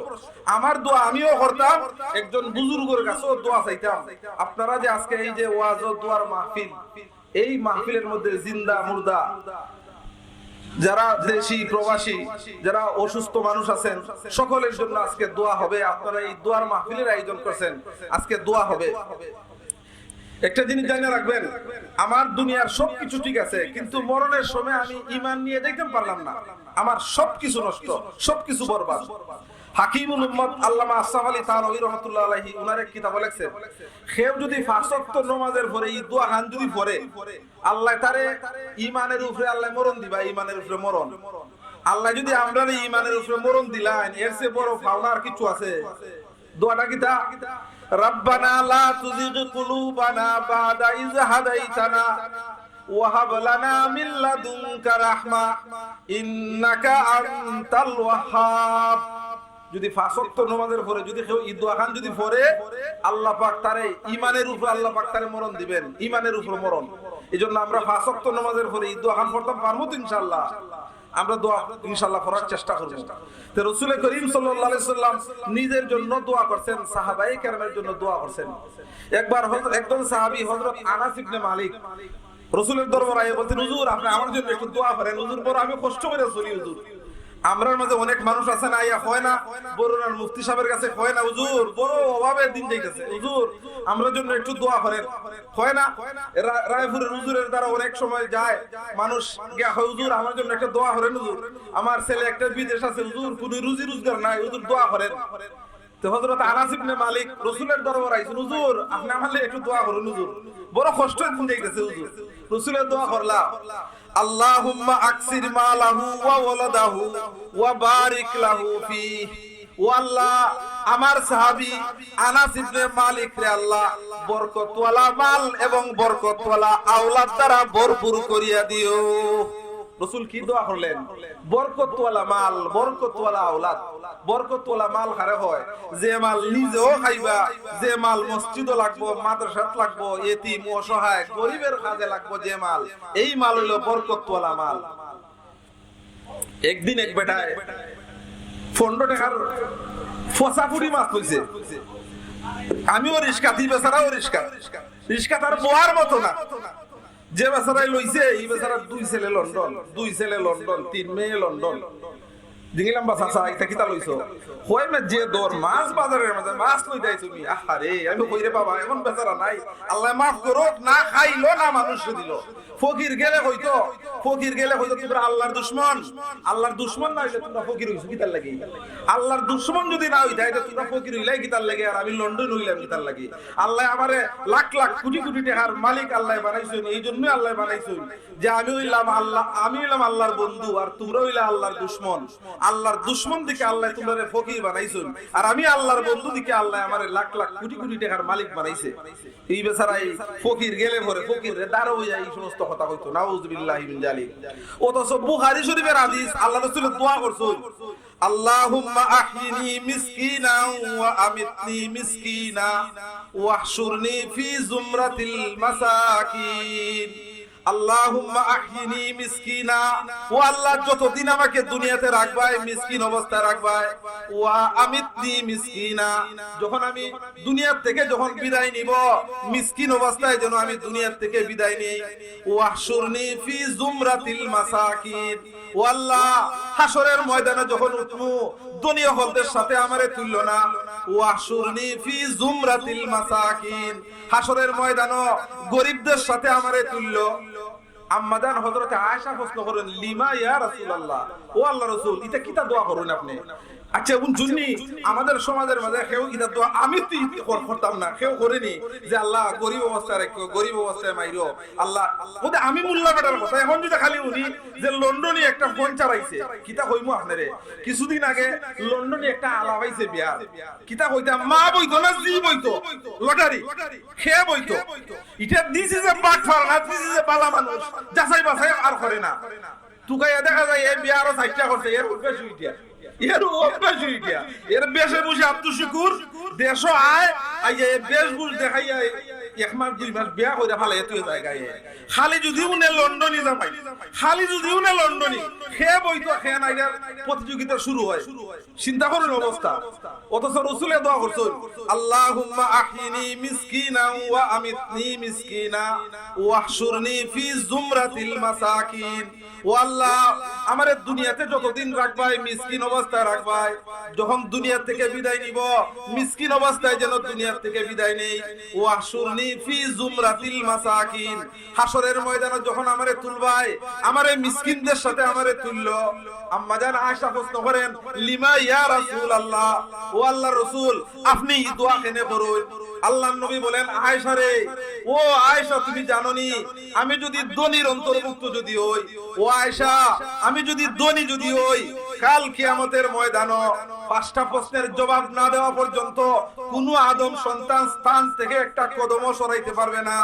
আমার দোয়া আমিও করতাম, একজন বুজুর্গের কাছেও দোয়া চাইতাম। আপনারা যে আজকে এই যে ওয়াজ ও দোয়ার মাহফিল, এই মাহফিলের মধ্যে জিন্দা মুর্দা যারা দেশি প্রবাসী যারা অসুস্থ মানুষ আছেন সকলের জন্য আজকে দোয়া হবে। আপনারা এই দোয়ার মাহফিলের আয়োজন করছেন, আজকে দোয়া হবে। একটা জিনিস জানিয়ে রাখবেন, আমার দুনিয়ার সবকিছু ঠিক আছে কিন্তু মরণের সময় আমি ঈমান নিয়ে যেতে পারলাম না, আমার সবকিছু নষ্ট, সবকিছু বরবাদ। হাকিমুল উম্মত আল্লামা আশরাফ আলী থানভী রাহমাতুল্লাহ আলাইহি উনার এক কিতাব লিখছেন, কেউ যদি 5 ওয়াক্ত নামাজের পরে এই দোয়া খান যদি পড়ে আল্লাহ তারে ঈমানের উপরে আল্লাহ মরণ দিবা, ঈমানের উপরে মরণ। আল্লাহ যদি আমরা ঈমানের উপরে মরণ দিলেন এর চেয়ে বড় পাওনা আর কিছু আছে? দোয়াটা কিতা? রব্বানা লা তুযিগ কুলুবানা বাদা ইয হাদাইতানা ওয়া হাব লানা মিন লাদুনকা রাহমা ইন্নাকা আনতাল ওয়াহ্হাব। যদি 5 ওয়াক্ত নামাজের পরে যদি কেউ এই দোয়া খান যদি পড়ে আল্লাহ পাক তারে ঈমানের উপর আল্লাহ পাক তারে মরণ দিবেন, ঈমানের উপর মরণ। এজন্য আমরা 5 ওয়াক্ত নামাজের পরে এই দোয়া খান পড়তাম, পারবো তো ইনশাআল্লাহ? আমরা দোয়া ইনশাআল্লাহ করার চেষ্টা করব। তো রাসূল করিম সাল্লাল্লাহু আলাইহি সাল্লাম নিজের জন্য দোয়া করছেন, সাহাবায়ে কেরামের জন্য দোয়া করছেন। একবার একজন সাহাবী হযরত আনাস ইবনে মালিক রাসূলের দরবারে আইয়া বলতেন, হুজুর আপনি আমার জন্য একটু দোয়া করেন, হুজুর বড় আমি কষ্ট করে চলি হুজুর। আমরার মাঝে অনেক মানুষ আছে না, আইয়া হয় না বরুণার মুফতি সাহেবের কাছে হয় না, হুজুর বড় অভাবের দিন যাইতেছে, হুজুর আমরার জন্য একটু দোয়া করেন। হয় না রায়পুরের হুজুরের দ্বারা অনেক সময় যায় মানুষ গিয়া হয়, হুজুর আমার জন্য একটা দোয়া করেন, হুজুর আমার ছেলে একটা বিদেশ আছে, হুজুর কোন রুজি রোজগার নাই, হুজুর দোয়া করেন। তো হযরত আনাস ইবনে মালিক রাসূলের দরবারে আইছেন, হুজুর আপনি আমারে একটু দোয়া করুন, হুজুর বড় কষ্ট দিন যাইতেছে, হুজুর রাসূলের দোয়া করলা, আল্লাহুম্মা আকসির মালাহু ওয়া ওয়ালাদাহু ওয়া বারিক লাহু ফিহি। ও আল্লাহ আমার সাহাবী আনাস ইবনে মালিক রে আল্লাহ বরকতওয়ালা মাল এবং বরকতওয়ালা আওলাদ দ্বারা ভরপুর করিয়া দিও। রাসূল কি দোয়া করলেন? বরকতওয়ালা মাল, বরকতওয়ালা আওলাদ। বরকতওয়ালা মাল কারে হয়? যে মাল নিজেও খাইবা, যে মাল মসজিদও লাগবো, মাদ্রাসাত লাগবো, এতিম অসহায় গরিবের কাজে লাগবো, যে মাল, এই মাল হলো বরকতওয়ালা মাল। একদিন এক বেটায় 15 টাকার ফসাফুরি মাছ লইছে। আমিও রিস্কাতি, বেচারাও রিস্কা। রিস্কা তার বোয়ার মতো না। যে বেচারাই লইছে, এই বেচারার 2 ছেলে লন্ডন, 2 ছেলে লন্ডন, 3 মেয়ে লন্ডন। দিলাম বাসা এটা কিতা লইছো? হয় মে যে দর মাছ বাজারের মাঝে মাছ লই যাই তুমি। আহারে আমি কইরে বাবা এমন বেচারা নাই, আল্লাহ মাফ করো, না খাইলো না মানুষ দিল। ফকির গেলে হইতো, ফকির গেলে হইতো তোমরা আল্লাহর দুশমন। আল্লাহর দুশমন না হইলে তোমরা ফকির হইছো কিতার লাগি? আল্লাহর দুশমন যদি না হইতা এটা তোমরা ফকির হইলাই কিতার লাগে? আর আমি লন্ডন হইলাম কিতার লাগি? আল্লাহ আমারে লাখ লাখ কোটি কোটি টাকার মালিক আল্লাহ বানাইছেন। এই জন্যই আল্লাহ বানাইছেন যে আমি হইলাম আল্লাহ, আমি হইলাম আল্লাহর বন্ধু, আর তোমরা হইলা আল্লাহর দুশমন। আল্লাহর দুশমন দিকে আল্লাহ তোমারে ফকির বানাইছেন, আর আমি আল্লাহর বন্ধু দিকে আল্লাহ আমারে লাখ লাখ কোটি কোটি টাকার মালিক বানাইছে। এই বেচারাই ফকির গেলে পরে ফকির রে দাঁড় হইয়া এই সমস্ত কথা কইতো। নাউযুবিল্লাহি মিন জালিক। অথচ বুখারী শরীফের হাদিস, আল্লাহ রাসূল দোয়া করছেন, আল্লাহুম্মা আহইনি মিসকিনা ওয়া আমিতনি মিসকিনা ওয়াহশুরনি ফি জুমরাতিল মাসাকিন। আল্লাহুম্মা আহইনি মিসকিনা, ও আল্লাহ যতদিন আমাকে দুনিয়াতে রাখবাই মিসকিন অবস্থায় রাখবাই। ওয়া আমিতনি মিসকিনা, যখন আমি দুনিয়ার থেকে যখন বিদায় নিব মিসকিন অবস্থায় যেন আমি দুনিয়ার থেকে বিদায় নেই। ওয়াহশুরনি ফি জুমরাতিল মাসাকিন, ও আল্লাহ হাসরের ময়দানে যখন উঠবো ধনী হলদের সাথে আমারে তুলল না। ওয়াহশুরনি ফি জুমরাতিল মাসাকিন, হাসরের ময়দানে গরিবদের সাথে আমারে তুলল। আম্মাজান হযরত আয়েশা প্রশ্ন করেন, লিমা ইয়া রাসূলুল্লাহ, ও আল্লাহর রাসূল এটা কিতা দোয়া করুন আপনি? আচ্ছা উন জুন্নি আমাদের সমাজের মাঝে কেউ কিতা দোয়া আমি তো করতাম না, কেউ করেনি যে আল্লাহ গরিব অবস্থায় রাখো, গরিব অবস্থায় মাইরো আল্লাহ। ওদের আমি মোল্লা বেটার কথা এখন যদি খালি উনি যে লন্ডনে একটা ফোন চালাইছে কিতা কইমু আপনারে? কিছুদিন আগে লন্ডনে একটা আলাপ আইছে বিয়া, কিতা কইতা মা বইতো না জি বইতো লটারি খেয়ে বইতো। এটা দিছে যে বাটফার না, দিছে যে বালা মানুষ যাচাই বাছাই আর করে না। তুকাইয়া দেখা যায় এই বিয়া আরো 60টা করছে, এর উপরে সুইটিয়া, এর উপরে সুইটিয়া, এর বেশে বসে আব্দুল শুকুর দেশও আয় আইয়া বেশ বুঝ দেখাইয়া 1 মাস 2 মাস বিয়া কইরা ফালাই তুই জায়গায়। খালি যদি উনি লন্ডনে যাবাই, খালি যদি উনি লন্ডনে খেয়ে বইতো, খেয়ে নাই প্রতিযোগিতা শুরু হয়। চিন্তা করেন অবস্থা। অথচ রাসূলে দোয়া করছেন, আল্লাহুম্মা আহইনি মিসকিনা ওয়া আমিতনি মিসকিনা ওয়াহশুরনি ফি জুমরাতিল মাসাকিন। ও আল্লাহ আমারে দুনিয়াতে যতদিন রাখবাই মিসকিন অবস্থায় রাখবাই, যখন দুনিয়া থেকে বিদায় নিব মিসকিন অবস্থায় যেন দুনিয়া থেকে বিদায় নেই। ওয়াহশুরনি ফি জুমরাতিল মাসাকিন, হাসরের ময়দানে যখন আমারে তুলবাই আমারে মিসকিনদের সাথে আমারে তুললো। আম্মাজান আয়েশা প্রশ্ন করেন, লিমা ইয়া রাসূলুল্লাহ, ও আল্লাহর রাসূল আপনি এই দোয়া কেন করুন? আল্লাহর নবী বলেন, আয়েশা রে, ও আয়েশা তুমি জানোনি আমি যদি ধনীর অন্তর্ভুক্ত যদি হই, ও আয়েশা আমি যদি ধনী যদি হই, কাল কিয়ামতের ময়দানে 5টা প্রশ্নের জবাব না দেওয়া পর্যন্ত কোন আদম সন্তান স্থান থেকে একটা কদমও সরাইতে পারবে না।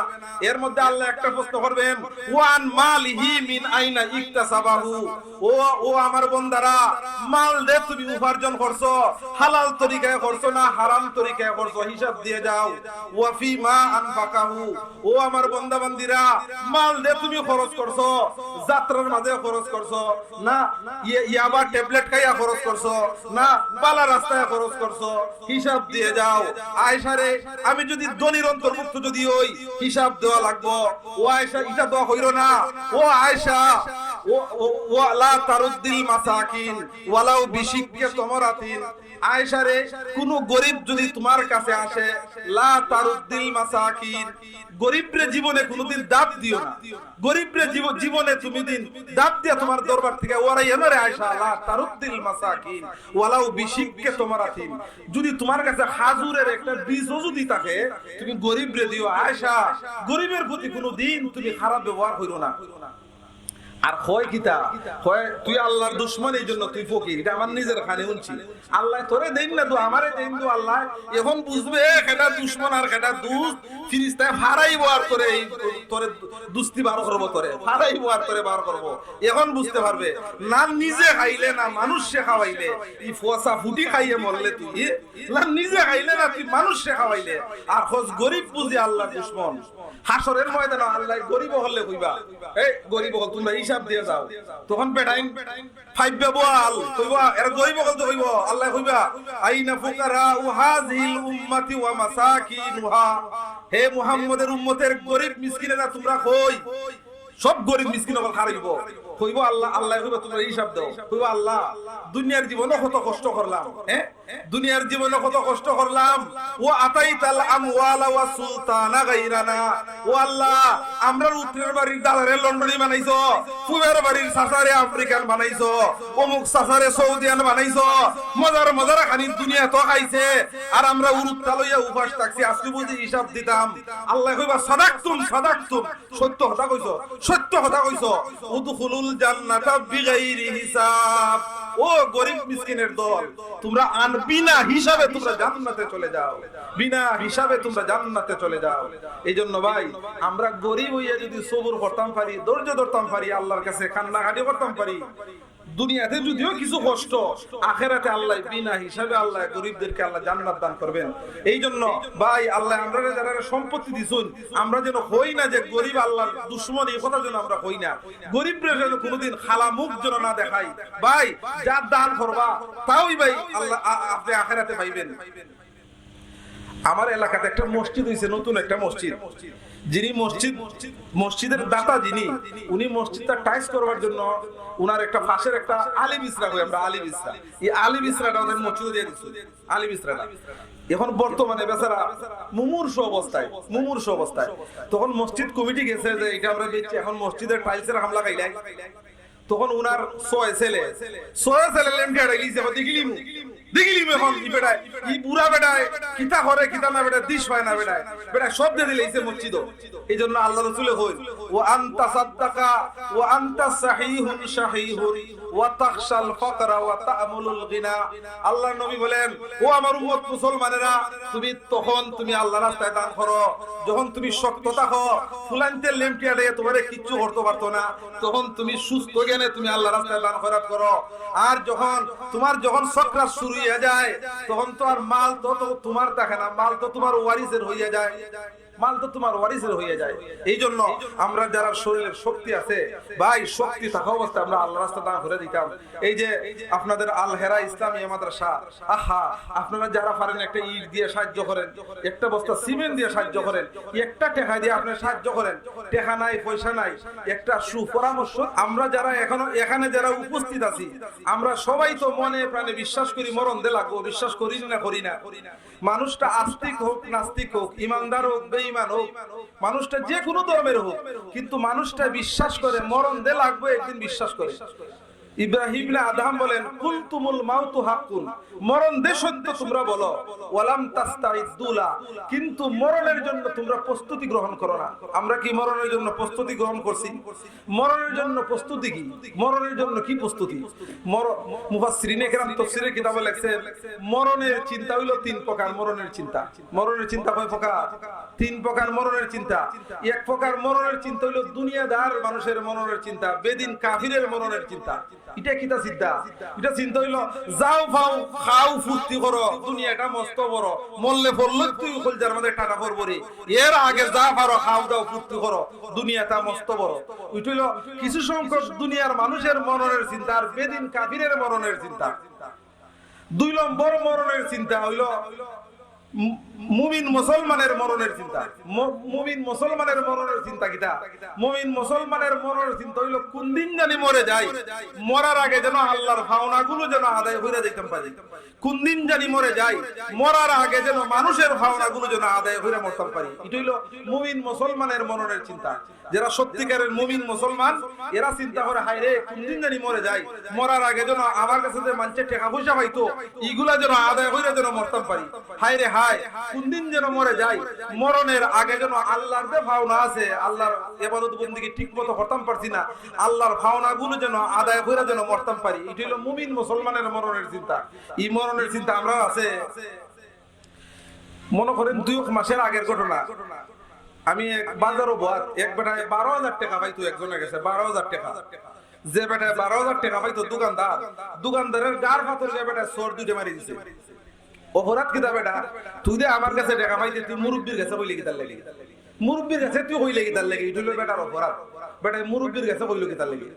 এর মধ্যে আল্লাহ একটা প্রশ্ন করবেন, ওয়ান মালিহি মিন আইনা ইকতাসাবাহু, ও আমার বান্দারা মাল দে তুমি উপার্জন করছো হালাল তরিকায় করছো না হারাম তরিকায় করছো, হিসাব দিয়ে যাও। ওয়া ফি মা আনফাকাহু, ও আমার বান্দা বান্দিরা মাল দে তুমি খরচ করছো যাত্রার মাঝে খরচ করছো না ইয়াবা ট্যাবলেট খাইয়া খরচ করছো না বালা রাস্তায় খরচ করছো, হিসাব দিয়ে যাও। আয়েশা রে আমি যদি ধনীর অন্তর্ভুক্ত যদি হই হিসাব দেওয়া লাগবো। ও আয়েশা এটা দোয়া হইরো না, ও আয়েশা ওয়ালা তারুদ্দিল মাসাকিন ওয়ালাউ বিশিক্কি তামরাতিন। আয়েশা রে কোন গরিব যদি তোমার কাছে আসে লা তারুদ্দিল মাসাকিন, গরিবরে জীবনে কোনদিন দাব দিও না, গরিবরে জীবনে তুমি দিন দাব দিয়া তোমার দরবার থেকে ওরাই এনরে আয়েশা লা তারুদ্দিল মাসাকিন ওয়ালাউ বিশিক্কি তামরাতিন। যদি তোমার কাছে খাজুরের একটা বীজও যদি থাকে তুমি গরিবরে দিও। আয়েশা গরিবের প্রতি কোনদিন তুমি খারাপ ব্যবহার কইরো না। আর হয় কিতা হয় তুই আল্লাহর দুশমন, এই জন্য তুই ফকির। এটা আমার নিজের খানে শুনছি। আল্লাহ তোরে দেন না, তো আমারে দেন তো আল্লাহ। এখন বুঝবে কেটা দুশমন আর কেটা দুষ্ট। ফিরিস্তায় ফারাইব আর তোরে তোরে দুস্তি বার করবো, তোরে ফারাইব আর তোরে বার করবো। এখন বুঝতে পারবে না নিজে খাইলে না মানুষে খাওয়াইলে। এই ফসা ফুটি খাইয়ে মরলে তুই না নিজে খাইলে না তুই মানুষে খাওয়াইলে। আর খোঁজ গরিব বুঝি আল্লাহর দুশমন। হাসরের ময়দানে আল্লাহ গরিব হলে কইবা, এই গরিব হল তোমরা হিসাব দিয়ে যাও। তখন বেটাইন ফাইবা বল কইবা, এর গরিব হল তো কইবা আল্লাহ কইবা আইনা ফুকারা ও হাযিল উম্মতি ওয়া মাসাকিনুহা। হে মুহাম্মদের উম্মতের গরিব মিসকিনেরা তোমরা কই? সব গরিব মিসকিন হল হারাইব। কইব আল্লাহ, আল্লাহ কইবা তোমরা হিসাব দাও। কইব আল্লাহ দুনিয়ার জীবনে কত কষ্ট করলাম, হ্যাঁ দুনিয়ার জীবনে কত কষ্ট করলাম। ও আতাইতাল আমওয়ালা ওয়া সুলতানা গায়রানা। ও আল্লাহ আমরা উত্তরের বাড়ির দালারে লন্ডনি বানাইছো, পূবের বাড়ির সাসারে আফ্রিকান বানাইছো, অমুক সাসারে সৌদিয়ান বানাইছো। মজার মজার খানি দুনিয়া তো খাইছে, আর আমরা উরুত্তা লইয়া উপাস থাকছি। আজকে বুঝি হিসাব দিতাম। আল্লাহ কইবা সাদাকতুম সাদাকতুম, সত্য কথা কইছো, সত্য কথা কইছো। উদখুলুল জান্নাতা বিগাইরি হিসাব। ও গরিব মিসকিনের দল, তোমরা বিনা হিসাবে তোমরা জান্নাতে চলে যাও, বিনা হিসাবে তোমরা জান্নাতে চলে যাও। এই জন্য ভাই আমরা গরিব হইয়া যদি সবুর করতাম পারি, ধৈর্য ধরতাম পারি, আল্লাহর কাছে কান্নাকাটি করতাম পারি, দুনিয়াতে যদিও কিছু কষ্ট, আখেরাতে আল্লাহ বিনা হিসাবে আল্লাহ গরিবদেরকে আল্লাহ জান্নাত দান করবেন। এই জন্য ভাই আল্লাহ আমরা যারা সম্পত্তি দিছুন, আমরা যেন হই না যে গরিব আল্লাহর দুশমন। এই কথা যেন আমরা হই না। গরিবরা যেন কোনোদিন খালা মুখ যেন না দেখাই। ভাই যা দান করবা তাওই ভাই আল্লাহ আপনি আখেরাতে পাইবেন। আমার এলাকাতে একটা মসজিদ হইছে, নতুন একটা মসজিদ। যিনি মসজিদের দাতা, যিনি উনি মসজিদটা টাইস করবার জন্য উনার একটা পাশের একটা আলী বিসরা কই আমরা, আলী বিসরা, এই আলী বিসরাটা ওদের মসজিদে দিয়ে দিচ্ছে। আলী বিসরাটা এখন বর্তমানে বেচারা মুমূর্ষু অবস্থায়। তখন মসজিদ কমিটি গেছে যে এটা আমরা বেচছি, এখন মসজিদের টাইলসের হামলা গাইলাই। তখন উনার ছয় ছেলে লেমকে লিছে দেখিলিম এখন ই বেটায় ই বুড়া বেটায় কিতা করে কিতা না বেটায় দিশ পায় না বেটায় সব দিয়ে দিলেছে মসজিদ। এই জন্য আল্লাহ রাসূলে কই ও আনতা সাদদাকা ও আনতা সাহিহুন শাহিহুন ওয়া তাখশাল ফাকরা ওয়া তা'মুলুল গিনা। আল্লাহর নবী বলেন, ও আমার উম্মত মুসলমানেরা, তুমি আল্লাহর রাস্তায় দান করো যখন তুমি শক্ত থাকো, ফুলান্তে লেমটিয়া দিয়ে তোমারে কিচ্ছু করতে পারতো না, তখন তুমি সুস্থ জ্ঞানে তুমি আল্লাহর রাস্তায় দান খয়রাত করো। আর যখন সক্রাত শুরু হয়ে যায়, তখন তো আর মাল তো তোমার থাকে না, মাল তো তোমার ওয়ারিসের হইয়া যায়, এই জন্য আমরা যারা শরীরের শক্তি আছে ভাই, শক্তি থাকা অবস্থায় আমরা আল্লাহর রাস্তায় দান করে দিতাম। এই যে আপনাদের আল হেরা ইসলামিয়া মাদ্রাসা, আহা আপনারা যারা পারেন একটা ইট দিয়ে সাহায্য করেন, একটা বস্তা সিমেন্ট দিয়ে সাহায্য করেন, একটা টাকা দিয়ে আপনি সাহায্য করেন। টাকা নাই পয়সা নাই, একটা সুপরামর্শ। আমরা যারা এখানে যারা উপস্থিত আছি, আমরা সবাই তো মনে প্রাণে বিশ্বাস করি মরণ দে লাগবো, বিশ্বাস করি না। মানুষটা আস্তিক হোক নাস্তিক হোক, ইমানদার হোক বেঈমান হোক, মানুষটা যে কোনো ধর্মের হোক, কিন্তু মানুষটা বিশ্বাস করে মরণ দে লাগবে, একদিন বিশ্বাস করে। ইব্রাহিম ইবনে আদম বলেন, কুলতুমুল মাউতু হাক্কুন, মরণ দে সত্য তোমরা বলো, ওয়ালাম তাস্তাইদুলা, কিন্তু মরণের জন্য তোমরা প্রস্তুতি গ্রহণ করো না। আমরা কি মরণের জন্য প্রস্তুতি গ্রহণ করছি? মরণের জন্য প্রস্তুতি কি? মরণের জন্য কি প্রস্তুতি? মুফাসসিরিনে কেরাম তাফসীরের কিতাবে লেখছেন, মরণের চিন্তা হইল তিন প্রকার। মরণের চিন্তা কয় প্রকার? তিন প্রকার মরণের চিন্তা। এক প্রকার মরণের চিন্তা হইল দুনিয়াদার মানুষের মরণের চিন্তা, বেদিন কাফিরের মরণের চিন্তা। এটা কিটা চিন্তা? এটা চিন্তা হইল যাও ফাও খাও ফুর্তি করো, দুনিয়াটা মস্ত বড়, মরলে পড়লে তুই কলজার মধ্যে টাটা করবি, এর আগে যা পারো খাও দাও ফুর্তি করো, দুনিয়াটা মস্ত বড়। ওইটা হইল কিছু সংখ্যক দুনিয়ার মানুষের মরণের চিন্তা, আর বেদিন কাফিরের মরণের চিন্তা। দুই নম্বর মরণের চিন্তা হইল মুমিন মুসলমানের মরণের চিন্তা। মুমিন মুসলমানের মরণের চিন্তা কিটা? মুমিন মুসলমানের মরণের চিন্তা হইল কোন দিন জানি মরে যাই, মরার আগে যেন আল্লাহর ভাওনাগুলো যেন আদায় হইরা যাইতাম পারি। কোন দিন জানি মরে যাই, মরার আগে যেন মানুষের ভাওনাগুলো যেন আদায় হইরা মরতাম পারি। এটা হইল মুমিন মুসলমানের মরণের চিন্তা। যারা সত্যিকারের মুমিন মুসলমান, এরা চিন্তা করে হায় রে কোন দিন জানি মরে যাই, মরার আগে যেন আমার কাছে যে মানুষের টাকা পয়সা পাইতো, এইগুলা যেন আদায় হইরা যেন মরতাম পারি। হায় রে হায় কোন দিন যেন মরে যাই, মরণের আগে যেন আল্লাহর যে ভাওনা আছে, আল্লাহর ইবাদত বন্দেগী ঠিক মতো করতাম পারছি না, আল্লাহর ভাওনাগুলো যেন আদায় করে যেন মরতাম পারি। এটা হলো মুমিন মুসলমানের মরণের চিন্তা। এই মরণের চিন্তা আমরা আছে। মনে করেন 2 মাসের আগের ঘটনা, আমি এক বাজারও বাদ এক বেটায় 12,000 টাকা পাইতো, একজনের কাছে 12,000 টাকা। যে বেটায় 12,000 টাকা পাইতো দোকানদারের গার ফাতর যে বেটায় চোর 2টা মারি দিছে। অপরাধ কিতা বেটা, তুই যে আমার কাছে টাকা পাইতে তুই মুরব্বির কাছে কইলে কি তার লাগি, মুরব্বির কাছে তুই কইলে কি তার লাগি, এটা হলো বেটার অপরাধ। বেটা মুরব্বির কাছে কইলো কি তার লাগি।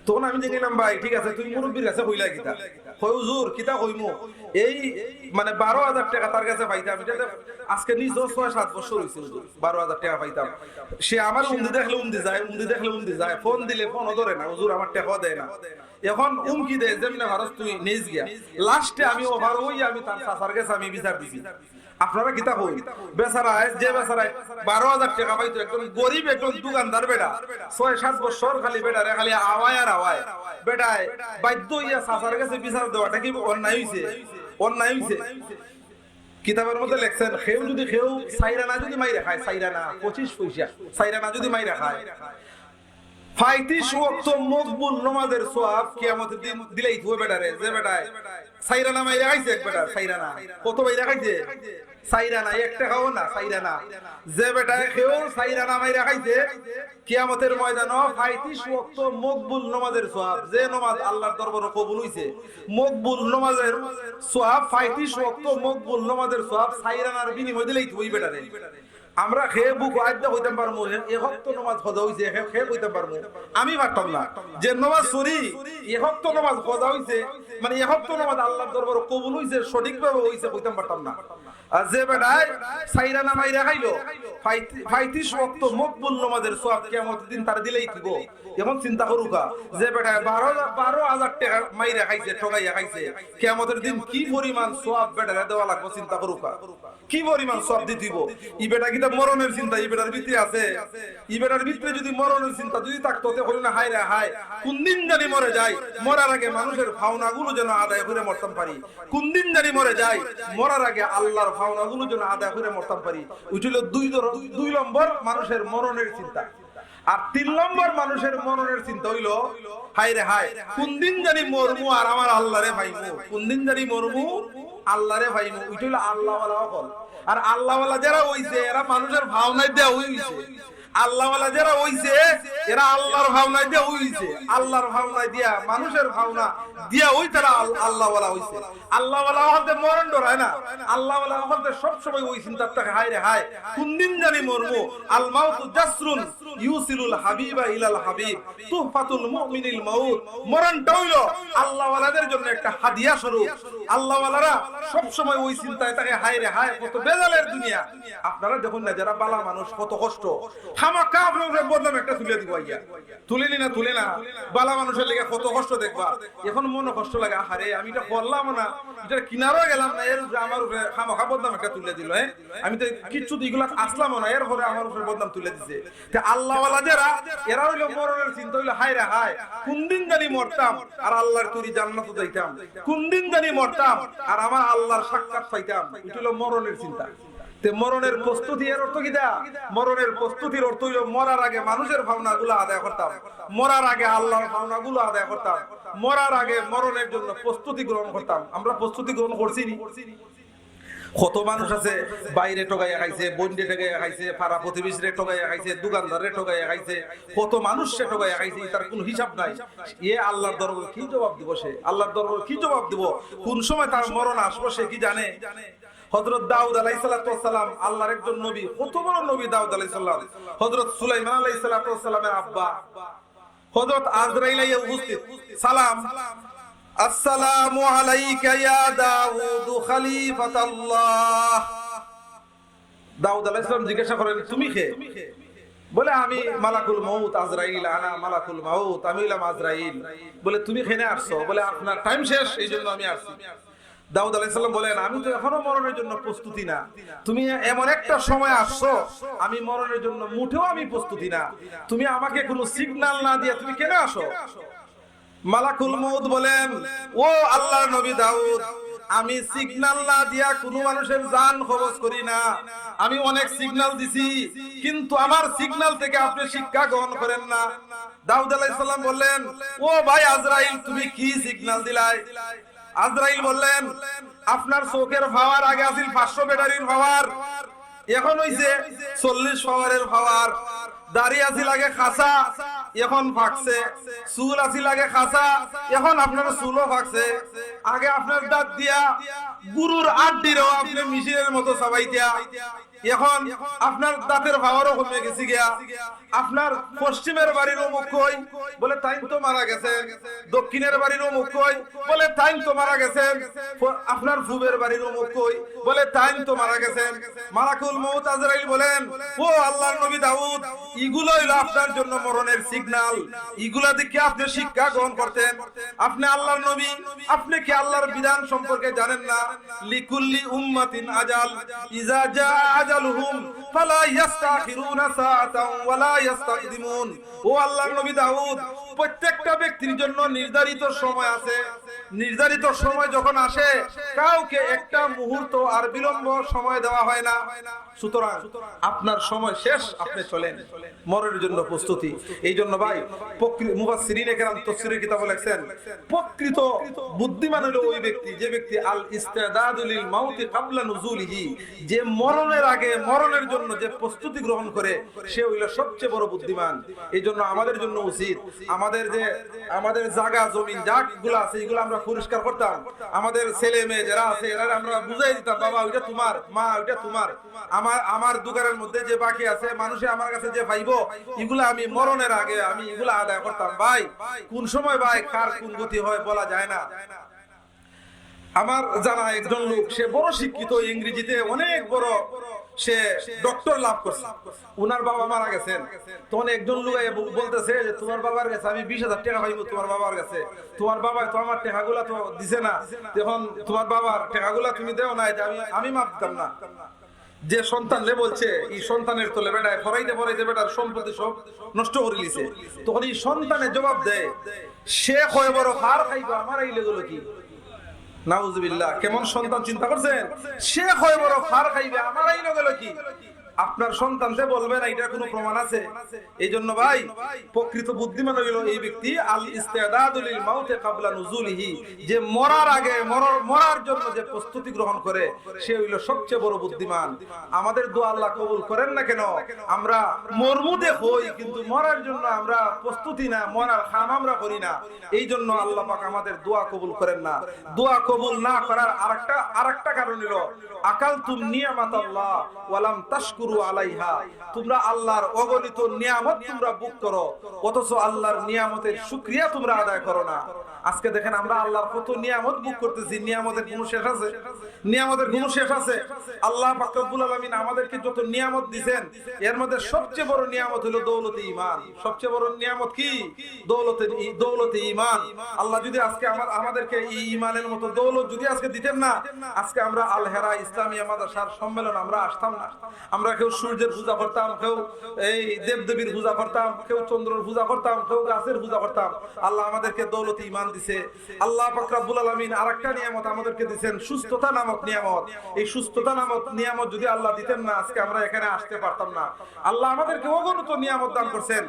তখন আমি দেখলাম ভাই ঠিক আছে তুই মুরব্বির কাছে কইলা কি তা, কই হুজুর কিতা কইমু, এই মানে 12,000 টাকা তার কাছে পাইতাম, এটা আজকে নিজ 6-7 বছর হইছে হুজুর 12,000 টাকা পাইতাম। সে আমার উন্দি দেখলে উন্দি যায়, ফোন দিলে ফোনও ধরে না, হুজুর আমার টাকা দেয় না। এখন উমকি দেয় যেমনে ভারত তুই নিজ গিয়া, লাস্টে আমি ওভার হই আমি তার চাচার কাছে আমি বিচার দিছি। আপনারা কিতা কই, বেচারা যে বেচারা 12,000 টাকা পাইতো, একদম গরিব একদম দোকানদার বেটা, 6-7 বছর খালি বেটা রে খালি আওয়ায় আর আওয়ায়, বেটায় বাধ্য হইয়া চাচার কাছে বিচার দেওয়াটা কি অন্যায় হইছে? অন্যায় হইছে। কিতাবের মধ্যে লেখছেন কেউ যদি কেউ সাইরানা যদি মাইরা খায়, সাইরানা 25 পয়সা সাইরানা যদি মাইরা খায়, 35 ওয়াক্ত মকবুল নামাজের সওয়াব কিয়ামতের দিন দিলেই থুবে বেটারে। যে বেটায় সাইরানা মাইরা খাইছে, এক বেটা সাইরানা কত মাইরা খাইছে, সাইরানা 1 টাকাও না সাইরানা, যে বেটায় কেউ সাইরানা মাইরা খাইছে কিয়ামতের ময়দানে 35 ওয়াক্ত মকবুল নামাজের সওয়াব, যে নামাজ আল্লাহর দরবারে কবুল হইছে, মকবুল নামাজের সওয়াব 35 ওয়াক্ত মকবুল নামাজের সওয়াব সাইরানার বিনিময়ে দিলেই থুই বেটারে। আমরা খেয়ে বুক আড্ডা হইতাম পারবো, একত্ব নামাজ খোঁজা হইছে খেয়ে হইতাম পারবো, আমি পারতাম না। যে নামাজ সরি একত্ব নামাজ খোঁজা হইছে, মানে একত্ব নামাজ আল্লাহর দরবারে কবুল হইছে, সঠিকভাবে হইছে কইতাম পারতাম না। আর যে বেটায় সাইরানা মাইরা খাইলো 35 ওয়াক্ত মকবুল নামাজের সওয়াব কিয়ামতের দিন তার দিলেই দিব। এখন চিন্তা করুকা, যে বেটায় 12,000 টাকা মাইরা খাইছে, ঠগাইয়া খাইছে, কিয়ামতের দিন কি পরিমাণ সওয়াব বেটারে দেওয়া লাগবে চিন্তা করুকা, কি পরিমাণ সওয়াব দিব। ই বেটা কিতা মরণের চিন্তা ই বেটার ভিতরে আছে, ই বেটার ভিতরে যদি মরণের চিন্তা যদি থাকতো তে হইল না, হায় রে হায় কোন দিন জানি মরে যাই, মরার আগে মানুষের ভাওনাগুলো যেন আদায় করে মরতাম পারি, কোন দিন জানি মরে যাই, মরার আগে আল্লাহর ভাওনাগুলো যেন আদায় করে মরতাম পারি। উঠিল 2 নম্বর মানুষের মরণের চিন্তা। আর 3 নম্বর মানুষের মরণের চিন্তা হইল হায় রে হায় কোন দিন জানি মরমু আর আমার আল্লাহরে ভাইমু, কোন দিন জানি মরমু আল্লাহরে ভাইমু। উঠিল আল্লাহ ওয়ালা হল। আর আল্লাহ ওয়ালা যারা হইছে এরা মানুষের ভাবনায় দেওয়া হইছে, আল্লাহ ওয়ালা যারা হইছে এরা আল্লাহর ভাবনায় দেওয়া হইছে, আল্লাহর ভাবনায় দিয়া মানুষের ভাবনা দিয়া ওই তারা আল্লাহ ওয়ালা হইছে। আল্লাহ ওয়ালা হতে মরণ ডরায় না, আল্লাহ ওয়ালা হতে সব সময় ওই চিন্তা থাকে হায় রে হায় কোন দিন জানি মরমু। আল মাউতু জাসরুন ইউসিলুল হাবিবা ইলাল হাবিব তুহফাতুল মুমিনিল মাউত। মরণটা হইল আল্লাহ ওয়ালাদের জন্য একটা হাদিয়া স্বরূপ। আল্লাহ ওয়ালারা সব সময় ওই চিন্তায় থাকে হায় রে হায় কত বেজালের দুনিয়া। আপনারা দেখুন না যারা বালা মানুষ কত কষ্ট, খামাখা আপনাদের বদনাম একটা তুলে দিব আইয়া, তুলেনি না তুলে না, বালা মানুষের লেগে কত কষ্ট দেখবা। এখন মনে কষ্ট লাগে আরে আমি এটা করলাম না, এটা কিনারও গেলাম না, এর আমার উপরে খামাখা বদনাম একটা তুলে দিল। আমি তো কিচ্ছু এগুলা আসলাম না, এর পরে আমার উপরে বদনাম তুলে দিছে। আল্লাহ ওয়ালা যারা এরা হইলো মরণের চিন্তা হইলো হায় রে হায় কোন দিন জানি মরতাম আর আল্লাহর তৈরি জান্নাতে যাইতাম, কোন দিন জানি মরতাম আর আমার আল্লাহর সাক্ষাৎ পাইতাম। এটা হলো মরণের চিন্তা। মরণের প্রস্তুতি এর অর্থ কি দা, মরণের প্রস্তুতির অর্থ হইল মরার আগে মানুষের ভাবনাগুলো আদায় করতাম, মরার আগে আল্লাহর ভাবনাগুলো আদায় করতাম, মরার আগে মরণের জন্য প্রস্তুতি গ্রহণ করতাম। আমরা প্রস্তুতি গ্রহণ করছি নি? কত মানুষ আছে বাইরে ঠগাইয়া খাইছে, বন্ডে ঠগাইয়া খাইছে, পাড়া প্রতিবেশীরে ঠগাইয়া খাইছে, দোকানদারে ঠগাইয়া খাইছে, কত মানুষ সে ঠগাইয়া খাইছে, তার কোনো হিসাব নাই। এ আল্লাহর দরবারে কি জবাব দিব? সে আল্লাহর দরবারে কি জবাব দিব? কোন সময় তার মরণ আসবে সে কি জানে? হযরত দাউদ আলাইহিস সালাম আল্লাহর একজন নবী, কত বড় নবী দাউদ আলাইহিস সালাম। হযরত সুলাইমান আলাইহিস সালামের আব্বা হযরত আজরাইল আইয়া উপস্থিত, সালাম আসসালামু আলাইকা ইয়া দাউদ খলিফাতাল্লাহ। দাউদ আলাইহিস সালাম জিজ্ঞাসা করেন তুমি কে? বলে আমি মালাকুল মউত আজরাইল, আনা মালাকুল মউত, আমি হলাম আজরাইল। বলে তুমি কেনে আসছো? বলে আপনার টাইম শেষ এইজন্য আমি আসছি। দাউদ আলাইহিস সালাম বলেন আমি তো এখনো মরণের জন্য প্রস্তুতি না, তুমি এমন একটা সময় আসছো আমি মরণের জন্য মুঠেও আমি প্রস্তুতি না, তুমি আমাকে কোনো সিগন্যাল না দিয়ে তুমি কেন আসো? মালাকুল মউত বলেন ও আল্লাহর নবী দাউদ, আমি সিগন্যাল না দিয়া কোনো মানুষের জান খবজ করি না। আমি অনেক সিগন্যাল দিছি, কিন্তু আমার সিগন্যাল থেকে আপনি শিক্ষা গ্রহণ করেন না। দাউদ আলাইহিস সালাম বললেন, ও ভাই আজরাইল, তুমি কি সিগন্যাল দিলাই? আজরাইল বললেন, আপনার চোখের পাওয়ার আগে আছিল 500 ব্যাটারির পাওয়ার, এখন হইছে 40 পাওয়ারের পাওয়ার। দাড়ি আছিল আগে খাসা, এখন ফাকছে। চুল আছিল আগে খাসা, এখন আপনার চুলও ফাকছে। আগে আপনার দাঁত দিয়া গুরুর আড্ডিরও আপনি মিশিনের মতো চাবাইতিয়া, এখন আপনার দাঁতের পাওয়ারও কমে গেছে গিয়া। আপনার পশ্চিমের বাড়ির অমুক কই, বলে তাই তো মারা গেছেন। দক্ষিণের বাড়ির অমুক কই, বলে তাই তো মারা গেছেন। আপনার পূবের বাড়ির অমুক কই, বলে তাই তো মারা গেছেন। মালাকুল মউত আজরাইল বলেন, ও আল্লাহর নবী দাউদ, এগুলো হইলো আপনার জন্য মরণের সিগন্যাল। এগুলা দেখে আপনি শিক্ষা গ্রহণ করতেন। আপনি আল্লাহর নবী, আপনি কি আল্লাহর বিধান সম্পর্কে জানেন না? লিকুল্লি উম্মাতিন আজাল, ইজা জা আজালুহুম ফালা ইস্তাখিরুনা সাআতান ওয়ালা ইস্তাকদিমুন। ও আল্লাহর নবী দাউদ, প্রত্যেকটা ব্যক্তির জন্য নির্ধারিত সময় আছে। নির্ধারিত সময় যখন আসে, কাউকে একটা মুহূর্ত আর বিলম্ব সময় দেওয়া হয় না। সুতরাং আপনার সময় শেষ, আপনি চলেন, মরণের জন্য প্রস্তুতি। এই জন্য ভাই মুফাসসিরিনে কেরাম তাফসীরের কিতাবে লেখেন, প্রকৃত বুদ্ধিমান হলো ওই ব্যক্তি যে ব্যক্তি আল ইস্তিদাদু লিল মাউতি ক্বাবলা নুজুলিহি, যে মরণের আগে মরণের জন্য যে প্রস্তুতি গ্রহণ করে, সে হইল সবচেয়ে বড় বুদ্ধিমান। এই জন্য আমাদের জন্য উচিত আমাদের জায়গা জমিন যাগুলো আছে এগুলো আমরা পরিষ্কার করতাম। আমাদের ছেলে মেয়ে যারা আছে এরা আমরা বুঝাই দিতাম, বাবা ওইটা তোমার, মা ওইটা তোমার। আমার দোকানের মধ্যে যে বাকি আছে, মানুষে আমার কাছে যে পাইবো, এগুলা আমি মরণের আগে আমি এগুলা আদায় করতাম। ভাই কোন সময় ভাই কার কোন গতি হয় বলা যায় না। আমার জানা একজন লোক, সে বড় শিক্ষিত, ইংরেজিতে অনেক বড়, সে ডক্টর লাভ করছে। উনার বাবা মারা গেছেন, তখন একজন লোক বলতেছে যে তোমার বাবার কাছে আমি 20,000 টাকা পাইবো, তোমার বাবার কাছে। তোমার বাবা তো আমার টাকাগুলা তো দিছে না, তখন তোমার বাবার টাকাগুলা তুমি দেও না, আমি মাপ দিতাম না। যে সন্তান রে বলছে, এই সন্তানের তোলে বেটায় ফরাইতে বেটার সম্পত্তি সব নষ্ট করে লিছে। তখন এই সন্তানের জবাব দেয়, সে কয় বড় হার খাইবো, আমার এই লেগুলো কি? নাউজুবিল্লাহ। কেমন সন্তান চিন্তা করছেন? সে হয় বড় ফার খাইবে, আমার এই গেল কি? আপনার সন্তানকে বলবে না, এটা কোনো প্রমাণ আছে? এই জন্য ভাই প্রকৃত বুদ্ধিমান হইল এই ব্যক্তি আল ইস্তিদাদু লিল মাউতি ক্বাবলা নুজুলিহি, যে মরার আগে মরার জন্য যে প্রস্তুতি গ্রহণ করে, সে হইল সবচেয়ে বড় বুদ্ধিমান। আমাদের দোয়া আল্লাহ কবুল করেন না কেন? আমরা মরমুদে হই, কিন্তু মরার জন্য আমরা প্রস্তুতি না, মরার খাম আমরা করি না। এই জন্য আল্লাহ পাক আমাদের দোয়া কবুল করেন না। দোয়া কবুল না করার আরেকটা কারণ হলো আকালতুম নিয়ামাতাল্লাহ ওয়া লাম তাশকুরু আলাইহা, তোমরা আল্লাহর অগণিত নিয়ামত তোমরা ভোগ করো, অথচ আল্লাহর নিয়ামতের শুকরিয়া তোমরা আদায় করো না। আজকে দেখেন আমরা আল্লাহর কত নিয়ামত ভোগ করতেছি, নিয়ামতের কোনো শেষ আছে? নিয়ামতের কোনো শেষ আছে? আল্লাহ পাক রব্বুল আলামিন আমাদেরকে যত নিয়ামত দিবেন, এর মধ্যে সবচেয়ে বড় নিয়ামত হলো দৌলতে ঈমান। সবচেয়ে বড় নিয়ামত কি? দৌলতে ঈমান। আল্লাহ যদি আজকে আমাদেরকে এই ঈমানের মতো দৌলত যদি আজকে দিতেন না, আজকে আমরা আল হেরা ইসলামিয়া মাদ্রাসার সম্মেলন আমরা আসতাম না। আমরা কেউ সূর্যের পূজা করতাম, কেউ এই দেবদেবীর পূজা করতাম, কেউ চন্দ্রের পূজা করতাম, কেউ গাছের পূজা করতাম। আল্লাহ আমাদেরকে দৌলতে ঈমান দিছে। আল্লাহ পাক রব্বুল আলামিন আরেকটা নিয়ামত আমাদেরকে দিবেন, সুস্থতা নামক নিয়ামত। এই সুস্থতা নামক নিয়ামত যদি আল্লাহ দিতেন না, আজকে আমরা এখানে আসতে পারতাম না। আল্লাহ আমাদেরকে অগণিত নিয়ামত দান করেছেন।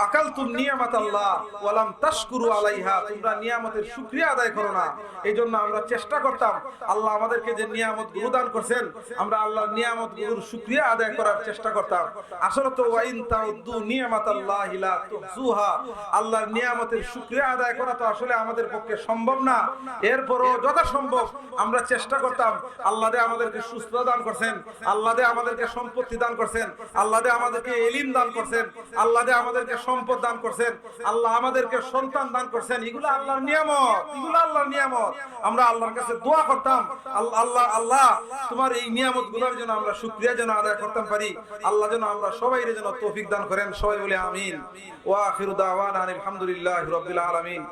আকালতুম নিয়ামাতাল্লাহ ওয়া লাম তাশকুরু আলাইহা, তোমরা নিয়ামতের শুকরিয়া আদায় করো না। এইজন্য আমরা চেষ্টা করতাম আল্লাহ আমাদেরকে যে নিয়ামতগুলো দান করেছেন, আমরা আল্লাহর নিয়ামতগুলোর শুকরিয়া আদায় করার চেষ্টা করতাম। আসলে তো ওয়াইন তাউদ্দু নিয়ামাতাল্লাহি লা তুহসুহা, আল্লাহর নিয়ামতের শুকরিয়া আদায় করা তো আসলে আমাদের পক্ষে সম্ভব না। এরপরও যথাসম্ভব আমরা চেষ্টা করতাম। আল্লাহ দে আমাদেরকে সুস্থতা দান করেছেন, আল্লাহ দে আমাদেরকে সম্পত্তি দান করেছেন, আল্লাহ দে আমাদেরকে ইলম দান করেছেন, আল্লাহ দে আমাদেরকে সম্পদ দান করেছেন, আল্লাহ আমাদেরকে সন্তান দান করেছেন। এগুলো আল্লাহর নিয়ামত, এগুলো আল্লাহর নিয়ামত। আমরা আল্লাহর কাছে দোয়া করতাম, আল্লাহ তোমার এই নিয়ামতগুলোর জন্য আমরা শুকরিয়া যেন আদায় করতে পারি। আল্লাহ যেন আমরা সবাই যেন তৌফিক দান করেন। সবাই বলে আমিন। ওয়া আখিরু দাওয়ানা আলহামদুলিল্লাহি রাব্বিল আলামিন।